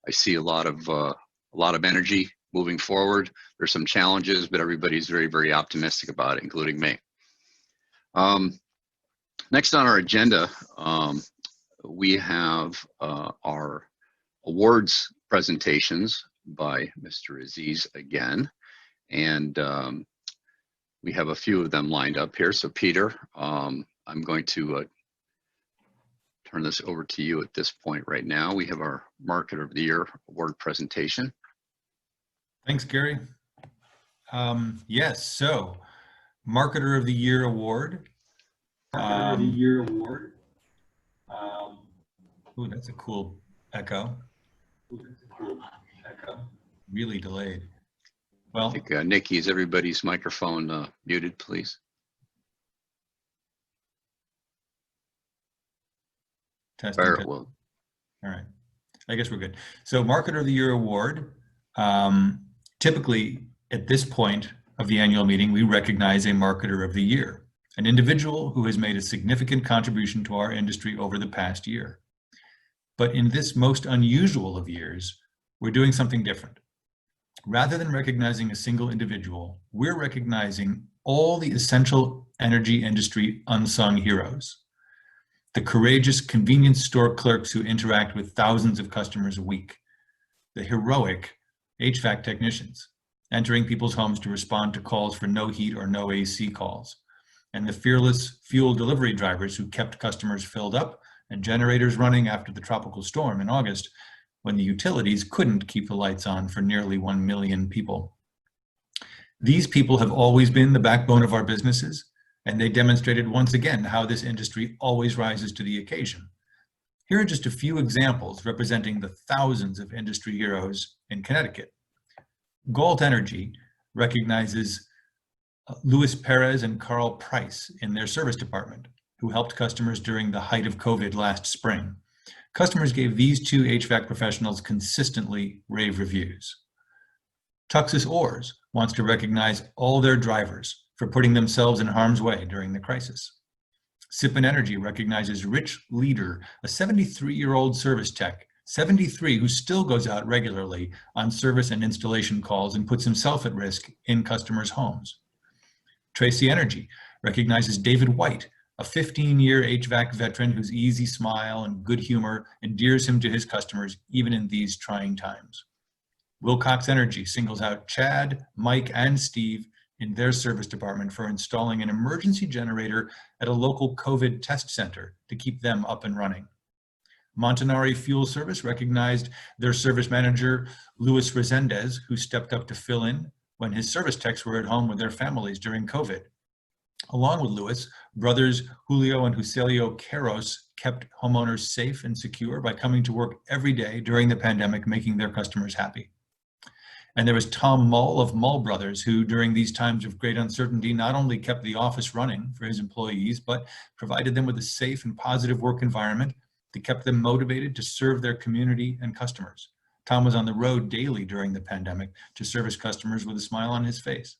[SPEAKER 4] I see a lot of energy moving forward. There's some challenges, but everybody's very, very optimistic about it, including me. Next on our agenda, we have our awards presentations by Mr. Aziz again, and we have a few of them lined up here. So Peter, I'm going to turn this over to you at this point right now. We have our Marketer of the Year award presentation.
[SPEAKER 5] Thanks, Gary. Yes, so Marketer of the Year award. Ooh, that's a cool echo. Really delayed. Well,
[SPEAKER 4] I think Nikki, is everybody's microphone muted, please?
[SPEAKER 5] testing.
[SPEAKER 4] Well,
[SPEAKER 5] all right, I guess we're good. So Marketer of the Year award. Typically, at this point of the annual meeting, we recognize a Marketer of the Year, an individual who has made a significant contribution to our industry over the past year. But in this most unusual of years, we're doing something different. Rather than recognizing a single individual, we're recognizing all the essential energy industry unsung heroes. The courageous convenience store clerks who interact with thousands of customers a week. The heroic HVAC technicians entering people's homes to respond to calls for no heat or no AC calls. And the fearless fuel delivery drivers who kept customers filled up and generators running after the tropical storm in August, when the utilities couldn't keep the lights on for nearly 1 million people. These people have always been the backbone of our businesses, and they demonstrated once again how this industry always rises to the occasion. Here are just a few examples representing the thousands of industry heroes in Connecticut. Galt Energy recognizes Luis Perez and Carl Price in their service department, who helped customers during the height of COVID last spring. Customers gave these two HVAC professionals consistently rave reviews. Tuxas Oars wants to recognize all their drivers for putting themselves in harm's way during the crisis. Sippin Energy recognizes Rich Leader, a 73-year-old service tech, 73, who still goes out regularly on service and installation calls and puts himself at risk in customers' homes. Tracy Energy recognizes David White, a 15-year HVAC veteran whose easy smile and good humor endears him to his customers even in these trying times. Wilcox Energy singles out Chad, Mike, and Steve in their service department for installing an emergency generator at a local COVID test center to keep them up and running. Montanari Fuel Service recognized their service manager, Luis Resendez, who stepped up to fill in when his service techs were at home with their families during COVID. Along with Louis, brothers Julio and Juselio Queiroz kept homeowners safe and secure by coming to work every day during the pandemic, making their customers happy. And there was Tom Mull of Mull Brothers, who during these times of great uncertainty not only kept the office running for his employees, but provided them with a safe and positive work environment that kept them motivated to serve their community and customers. Tom was on the road daily during the pandemic to service customers with a smile on his face.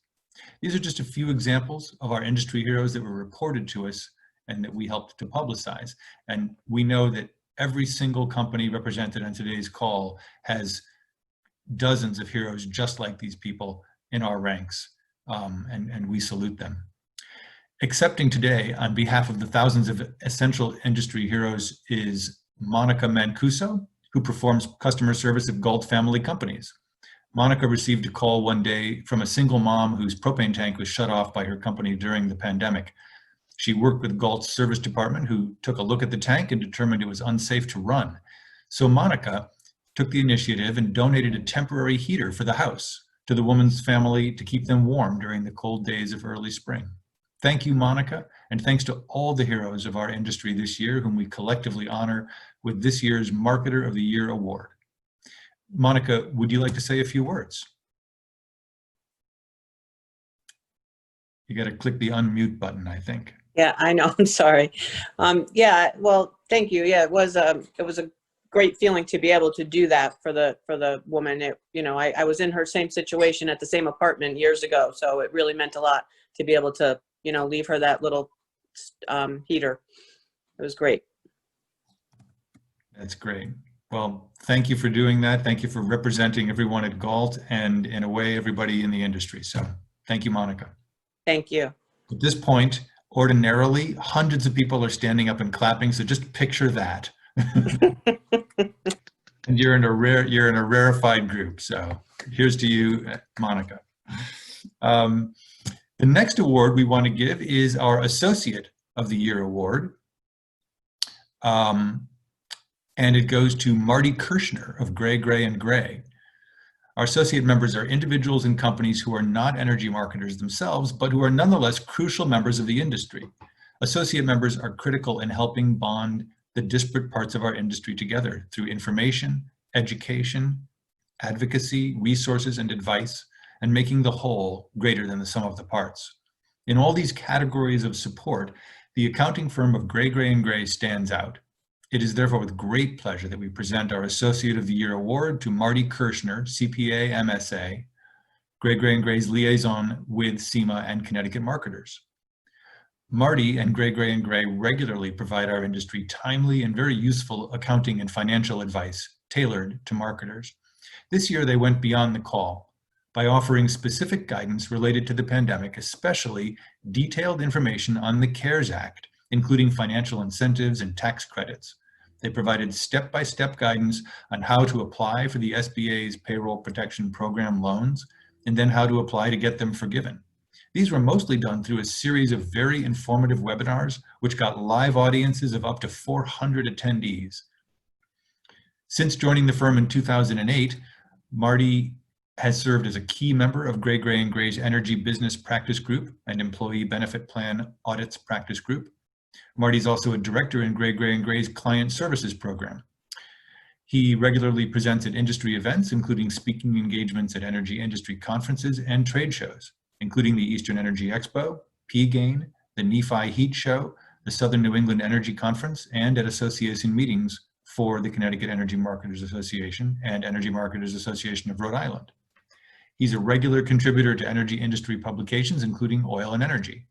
[SPEAKER 5] These are just a few examples of our industry heroes that were reported to us and that we helped to publicize. And we know that every single company represented on today's call has dozens of heroes just like these people in our ranks, and we salute them. Accepting today on behalf of the thousands of essential industry heroes is Monica Mancuso, who performs customer service at Galt Family Companies. Monica received a call one day from a single mom whose propane tank was shut off by her company during the pandemic. She worked with Galt's service department, who took a look at the tank and determined it was unsafe to run. So Monica took the initiative and donated a temporary heater for the house to the woman's family to keep them warm during the cold days of early spring. Thank you, Monica, and thanks to all the heroes of our industry this year, whom we collectively honor with this year's Marketer of the Year Award. Monica, would you like to say a few words? You got to click the unmute button, I think.
[SPEAKER 8] Yeah, I know. I'm sorry. Yeah, well, thank you. Yeah, it was a great feeling to be able to do that for the woman. I was in her same situation at the same apartment years ago, so it really meant a lot to be able to, leave her that little heater. It was great.
[SPEAKER 5] That's great. Well, thank you for doing that. Thank you for representing everyone at Galt and, in a way, everybody in the industry. So thank you, Monica.
[SPEAKER 8] Thank you.
[SPEAKER 5] At this point, ordinarily, hundreds of people are standing up and clapping. So just picture that. And you're in a rarefied group. So here's to you, Monica. The next award we want to give is our Associate of the Year Award. And it goes to Marty Kirshner of Gray, Gray, & Gray. Our associate members are individuals and companies who are not energy marketers themselves, but who are nonetheless crucial members of the industry. Associate members are critical in helping bond the disparate parts of our industry together through information, education, advocacy, resources, and advice, and making the whole greater than the sum of the parts. In all these categories of support, the accounting firm of Gray, Gray, & Gray stands out. It is therefore with great pleasure that we present our Associate of the Year Award to Marty Kirshner, CPA, MSA, Gray, Gray & Gray's liaison with CEMA and Connecticut marketers. Marty and Gray, Gray & Gray regularly provide our industry timely and very useful accounting and financial advice tailored to marketers. This year, they went beyond the call by offering specific guidance related to the pandemic, especially detailed information on the CARES Act, including financial incentives and tax credits. They provided step-by-step guidance on how to apply for the SBA's Payroll Protection Program loans, and then how to apply to get them forgiven. These were mostly done through a series of very informative webinars, which got live audiences of up to 400 attendees. Since joining the firm in 2008, Marty has served as a key member of Gray, Gray & Gray's Energy Business Practice Group and Employee Benefit Plan Audits Practice Group. Marty's also a director in Gray, Gray & Gray's Client Services Program. He regularly presents at industry events, including speaking engagements at energy industry conferences and trade shows, including the Eastern Energy Expo, PGAIN, the Nephi Heat Show, the Southern New England Energy Conference, and at association meetings for the Connecticut Energy Marketers Association and Energy Marketers Association of Rhode Island. He's a regular contributor to energy industry publications, including Oil and Energy.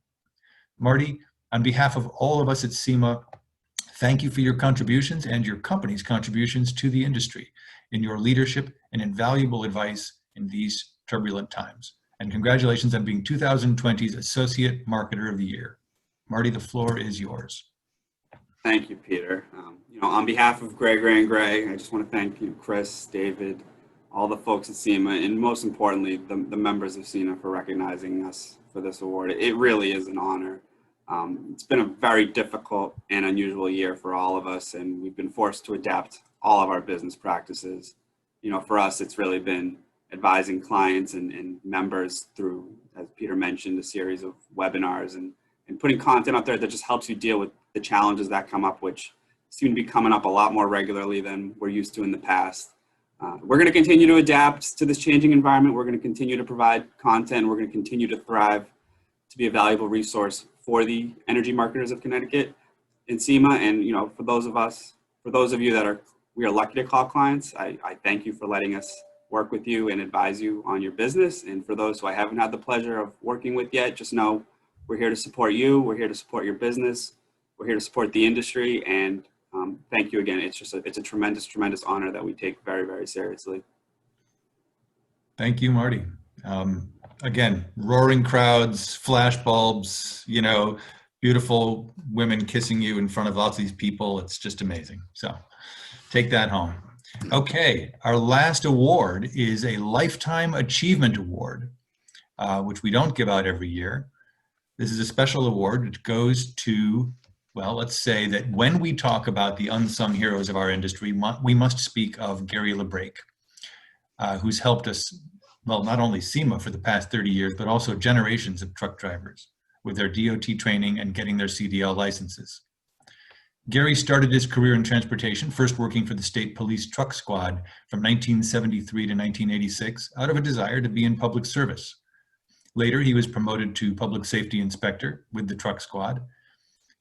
[SPEAKER 5] Marty, on behalf of all of us at CEMA, thank you for your contributions and your company's contributions to the industry in your leadership and invaluable advice in these turbulent times. And congratulations on being 2020's Associate Marketer of the Year. Marty, the floor is yours.
[SPEAKER 9] Thank you, Peter. On behalf of Gray, Gray & Gray, I just want to thank you, Chris, David, all the folks at CEMA, and most importantly, the members of CEMA for recognizing us for this award. It really is an honor. It's been a very difficult and unusual year for all of us, and we've been forced to adapt all of our business practices. For us, it's really been advising clients and members through, as Peter mentioned, a series of webinars and putting content out there that just helps you deal with the challenges that come up, which seem to be coming up a lot more regularly than we're used to in the past. We're going to continue to adapt to this changing environment. We're going to continue to provide content. We're going to continue to thrive to be a valuable resource for the energy marketers of Connecticut in SEMA. And, you know, for those of you that we are lucky to call clients, I thank you for letting us work with you and advise you on your business. And for those who I haven't had the pleasure of working with yet, just know we're here to support you. We're here to support your business. We're here to support the industry. And thank you again. It's a tremendous, tremendous honor that we take very, very seriously.
[SPEAKER 5] Thank you, Marty. Again, roaring crowds, flash bulbs, you know, beautiful women kissing you in front of lots of these people. It's just amazing. So take that home. Okay, our last award is a Lifetime Achievement Award, which we don't give out every year. This is a special award which goes to, well, let's say that when we talk about the unsung heroes of our industry, we must speak of Gary LeBreak, who's helped us, well, not only SEMA for the past 30 years, but also generations of truck drivers with their DOT training and getting their CDL licenses. Gary started his career in transportation, first working for the State Police Truck Squad from 1973 to 1986, out of a desire to be in public service. Later, he was promoted to Public Safety Inspector with the Truck Squad.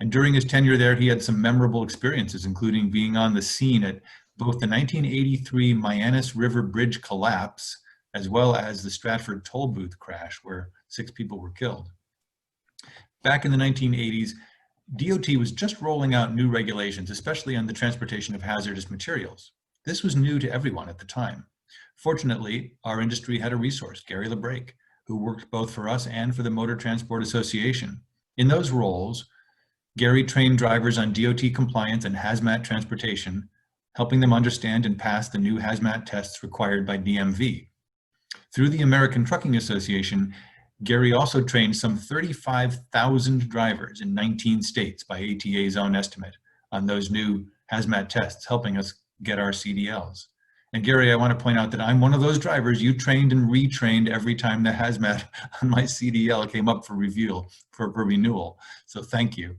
[SPEAKER 5] And during his tenure there, he had some memorable experiences, including being on the scene at both the 1983 Mianus River Bridge collapse, as well as the Stratford toll booth crash, where 6 people were killed. Back in the 1980s, DOT was just rolling out new regulations, especially on the transportation of hazardous materials. This was new to everyone at the time. Fortunately, our industry had a resource, Gary LeBreak, who worked both for us and for the Motor Transport Association. In those roles, Gary trained drivers on DOT compliance and hazmat transportation, helping them understand and pass the new hazmat tests required by DMV. Through the American Trucking Association, Gary also trained some 35,000 drivers in 19 states by ATA's own estimate on those new hazmat tests, helping us get our CDLs. And Gary, I want to point out that I'm one of those drivers you trained and retrained every time the hazmat on my CDL came up for renewal. So thank you.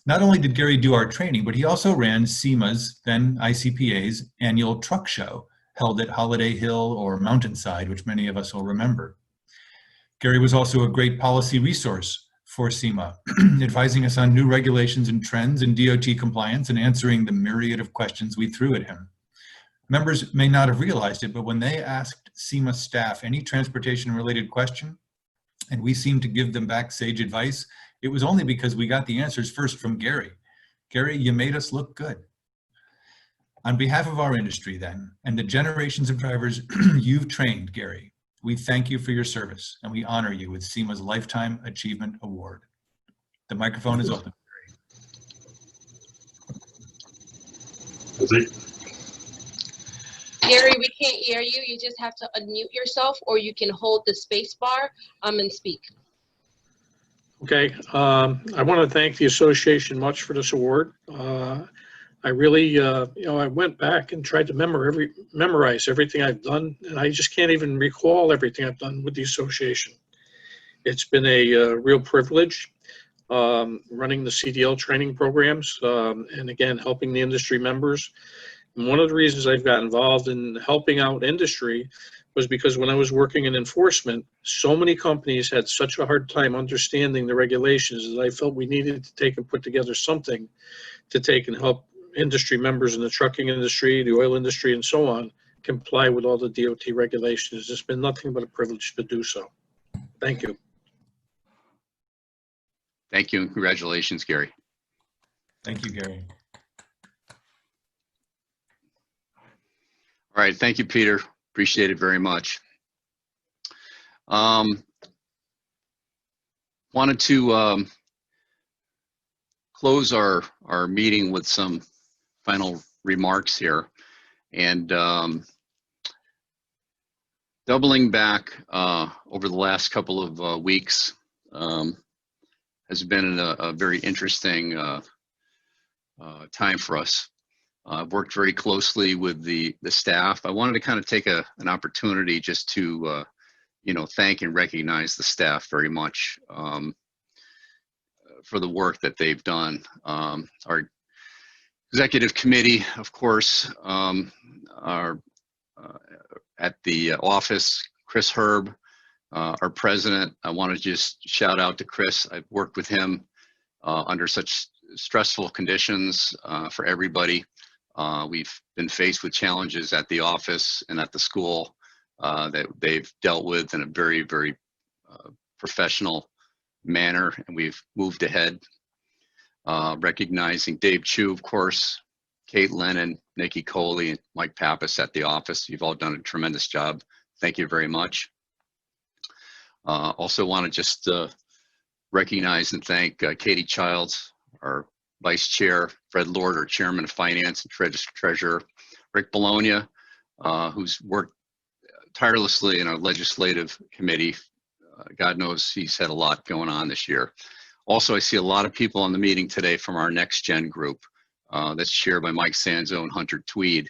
[SPEAKER 5] Not only did Gary do our training, but he also ran SEMA's, then ICPA's, annual truck show held at Holiday Hill or Mountainside, which many of us will remember. Gary was also a great policy resource for SEMA, advising us on new regulations and trends in DOT compliance and answering the myriad of questions we threw at him. Members may not have realized it, but when they asked SEMA staff any transportation-related question, and we seemed to give them back sage advice, it was only because we got the answers first from Gary. Gary, you made us look good. On behalf of our industry then, and the generations of drivers you've trained, Gary, we thank you for your service, and we honor you with SEMA's Lifetime Achievement Award. The microphone is open.
[SPEAKER 2] Gary, we can't hear you. You just have to unmute yourself, or you can hold the space bar and speak.
[SPEAKER 10] Okay, I want to thank the association much for this award. I really, I went back and tried to memorize everything I've done, and I just can't even recall everything I've done with the association. It's been a real privilege running the CDL training programs, and again, helping the industry members. And one of the reasons I've got involved in helping out industry was because when I was working in enforcement, so many companies had such a hard time understanding the regulations that I felt we needed to take and put together something to take and help industry members in the trucking industry, the oil industry, and so on, comply with all the DOT regulations. It's been nothing but a privilege to do so. Thank you.
[SPEAKER 4] Thank you and congratulations, Gary.
[SPEAKER 5] Thank you, Gary.
[SPEAKER 4] All right, thank you, Peter. Appreciate it very much. Wanted to close our meeting with some final remarks here, and doubling back over the last couple of weeks has been a very interesting time for us. I've worked very closely with the staff. I wanted to kind of take an opportunity just to, you know, thank and recognize the staff very much for the work that they've done. Our executive committee, of course, our at the office, Chris Herb, our president. I want to just shout out to Chris. I've worked with him under such stressful conditions for everybody. We've been faced with challenges at the office and at the school that they've dealt with in a very, very professional manner, and we've moved ahead. Recognizing Dave Chu, of course, Kate Lennon, Nikki Coley, and Mike Pappas at the office. You've all done a tremendous job. Thank you very much. Also want to just recognize and thank Katie Childs, our Vice Chair, Fred Lord, our Chairman of Finance and Treasurer, Rick Bologna, who's worked tirelessly in our legislative committee. God knows he's had a lot going on this year. Also, I see a lot of people on the meeting today from our Next Gen group that's chaired by Mike Sanzo and Hunter Tweed.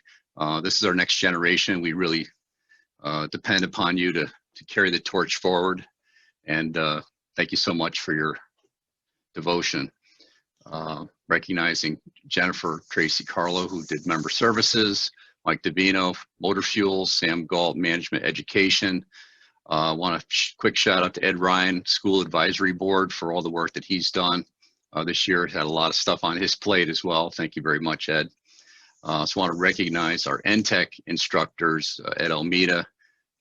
[SPEAKER 4] This is our next generation. We really depend upon you to carry the torch forward. And thank you so much for your devotion. Recognizing Jennifer Tracy Carlo, who did member services, Mike Davino, motor fuels, Sam Galt, management education. Want a quick shout out to Ed Ryan, school advisory board, for all the work that he's done this year. He's had a lot of stuff on his plate as well. Thank you very much, Ed. So want to recognize our NTEC instructors, Ed Almeida,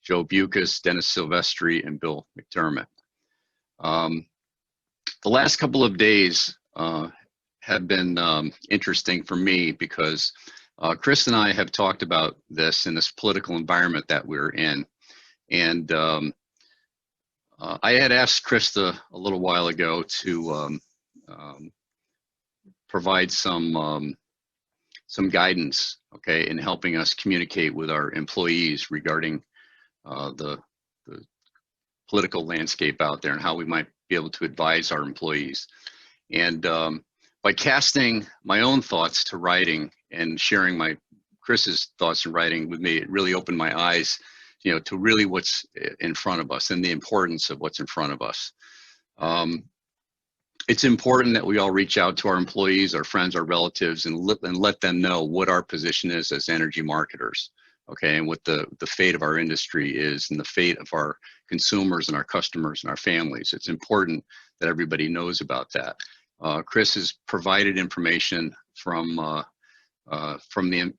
[SPEAKER 4] Joe Bucas, Dennis Silvestri, and Bill McDermott. The last couple of days have been interesting for me because Chris and I have talked about this in this political environment that we're in. And I had asked Krista a little while ago to provide some guidance, okay, in helping us communicate with our employees regarding the political landscape out there and how we might be able to advise our employees. And by casting my own thoughts to writing and sharing Chris's thoughts in writing with me, it really opened my eyes, you know, to really what's in front of us and the importance of what's in front of us. It's important that we all reach out to our employees, our friends, our relatives, and let them know what our position is as energy marketers, okay, and what the fate of our industry is and the fate of our consumers and our customers and our families. It's important that everybody knows about that. Chris has provided information from the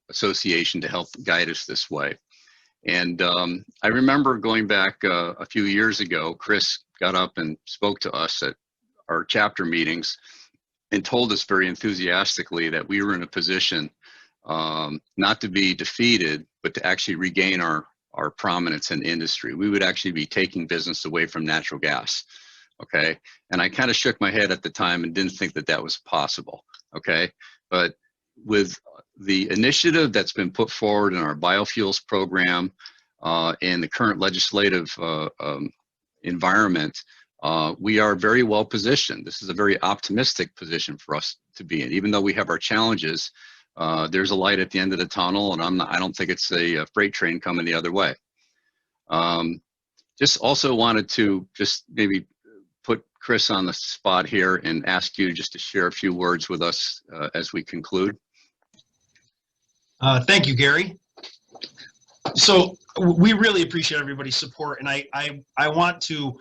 [SPEAKER 4] association to help guide us this way. And I remember going back a few years ago, Chris got up and spoke to us at our chapter meetings and told us very enthusiastically that we were in a position not to be defeated, but to actually regain our prominence in the industry. We would actually be taking business away from natural gas, okay? And I kind of shook my head at the time and didn't think that that was possible, okay? But with the initiative that's been put forward in our biofuels program and the current legislative environment, we are very well positioned. This is a very optimistic position for us to be in. Even though we have our challenges, there's a light at the end of the tunnel, and I don't think it's a freight train coming the other way. Just also wanted to just maybe put Chris on the spot here and ask you just to share a few words with us as we conclude.
[SPEAKER 3] Thank you, Gary. So we really appreciate everybody's support, and I want to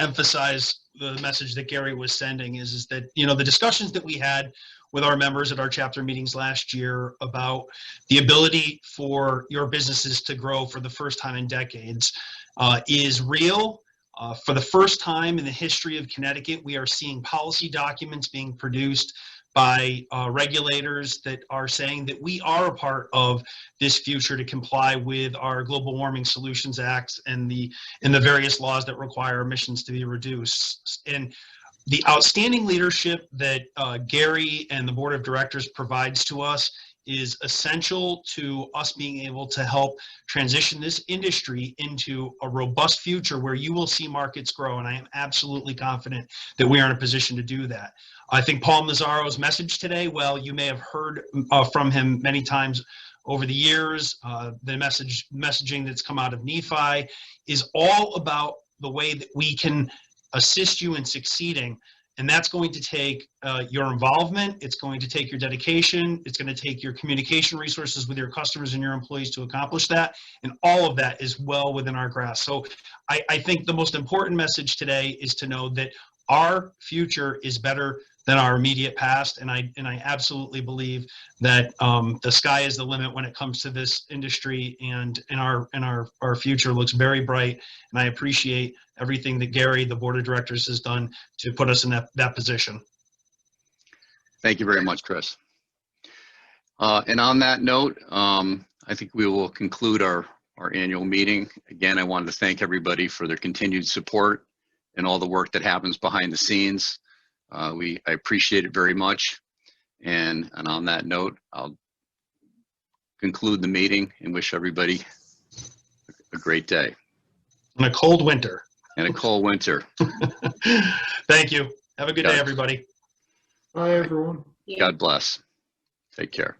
[SPEAKER 3] emphasize the message that Gary was sending is that, you know, the discussions that we had with our members at our chapter meetings last year about the ability for your businesses to grow for the first time in decades is real. For the first time in the history of Connecticut, we are seeing policy documents being produced by regulators that are saying that we are a part of this future to comply with our Global Warming Solutions Act and the various laws that require emissions to be reduced. And the outstanding leadership that Gary and the board of directors provides to us is essential to us being able to help transition this industry into a robust future where you will see markets grow. And I am absolutely confident that we are in a position to do that. I think Paul Mazzaro's message today, well, you may have heard from him many times over the years. The messaging that's come out of Nephi is all about the way that we can assist you in succeeding. And that's going to take your involvement. It's going to take your dedication. It's going to take your communication resources with your customers and your employees to accomplish that. And all of that is well within our grasp. So I think the most important message today is to know that our future is better than our immediate past. And I absolutely believe that the sky is the limit when it comes to this industry, and our future looks very bright. And I appreciate everything that Gary, the board of directors, has done to put us in that position.
[SPEAKER 4] Thank you very much, Chris. And on that note, I think we will conclude our annual meeting. Again, I wanted to thank everybody for their continued support and all the work that happens behind the scenes. I appreciate it very much. And on that note, I'll conclude the meeting and wish everybody a great day.
[SPEAKER 3] And a cold winter.
[SPEAKER 4] And a cold winter.
[SPEAKER 3] Thank you. Have a good day, everybody.
[SPEAKER 6] Bye, everyone.
[SPEAKER 4] God bless. Take care.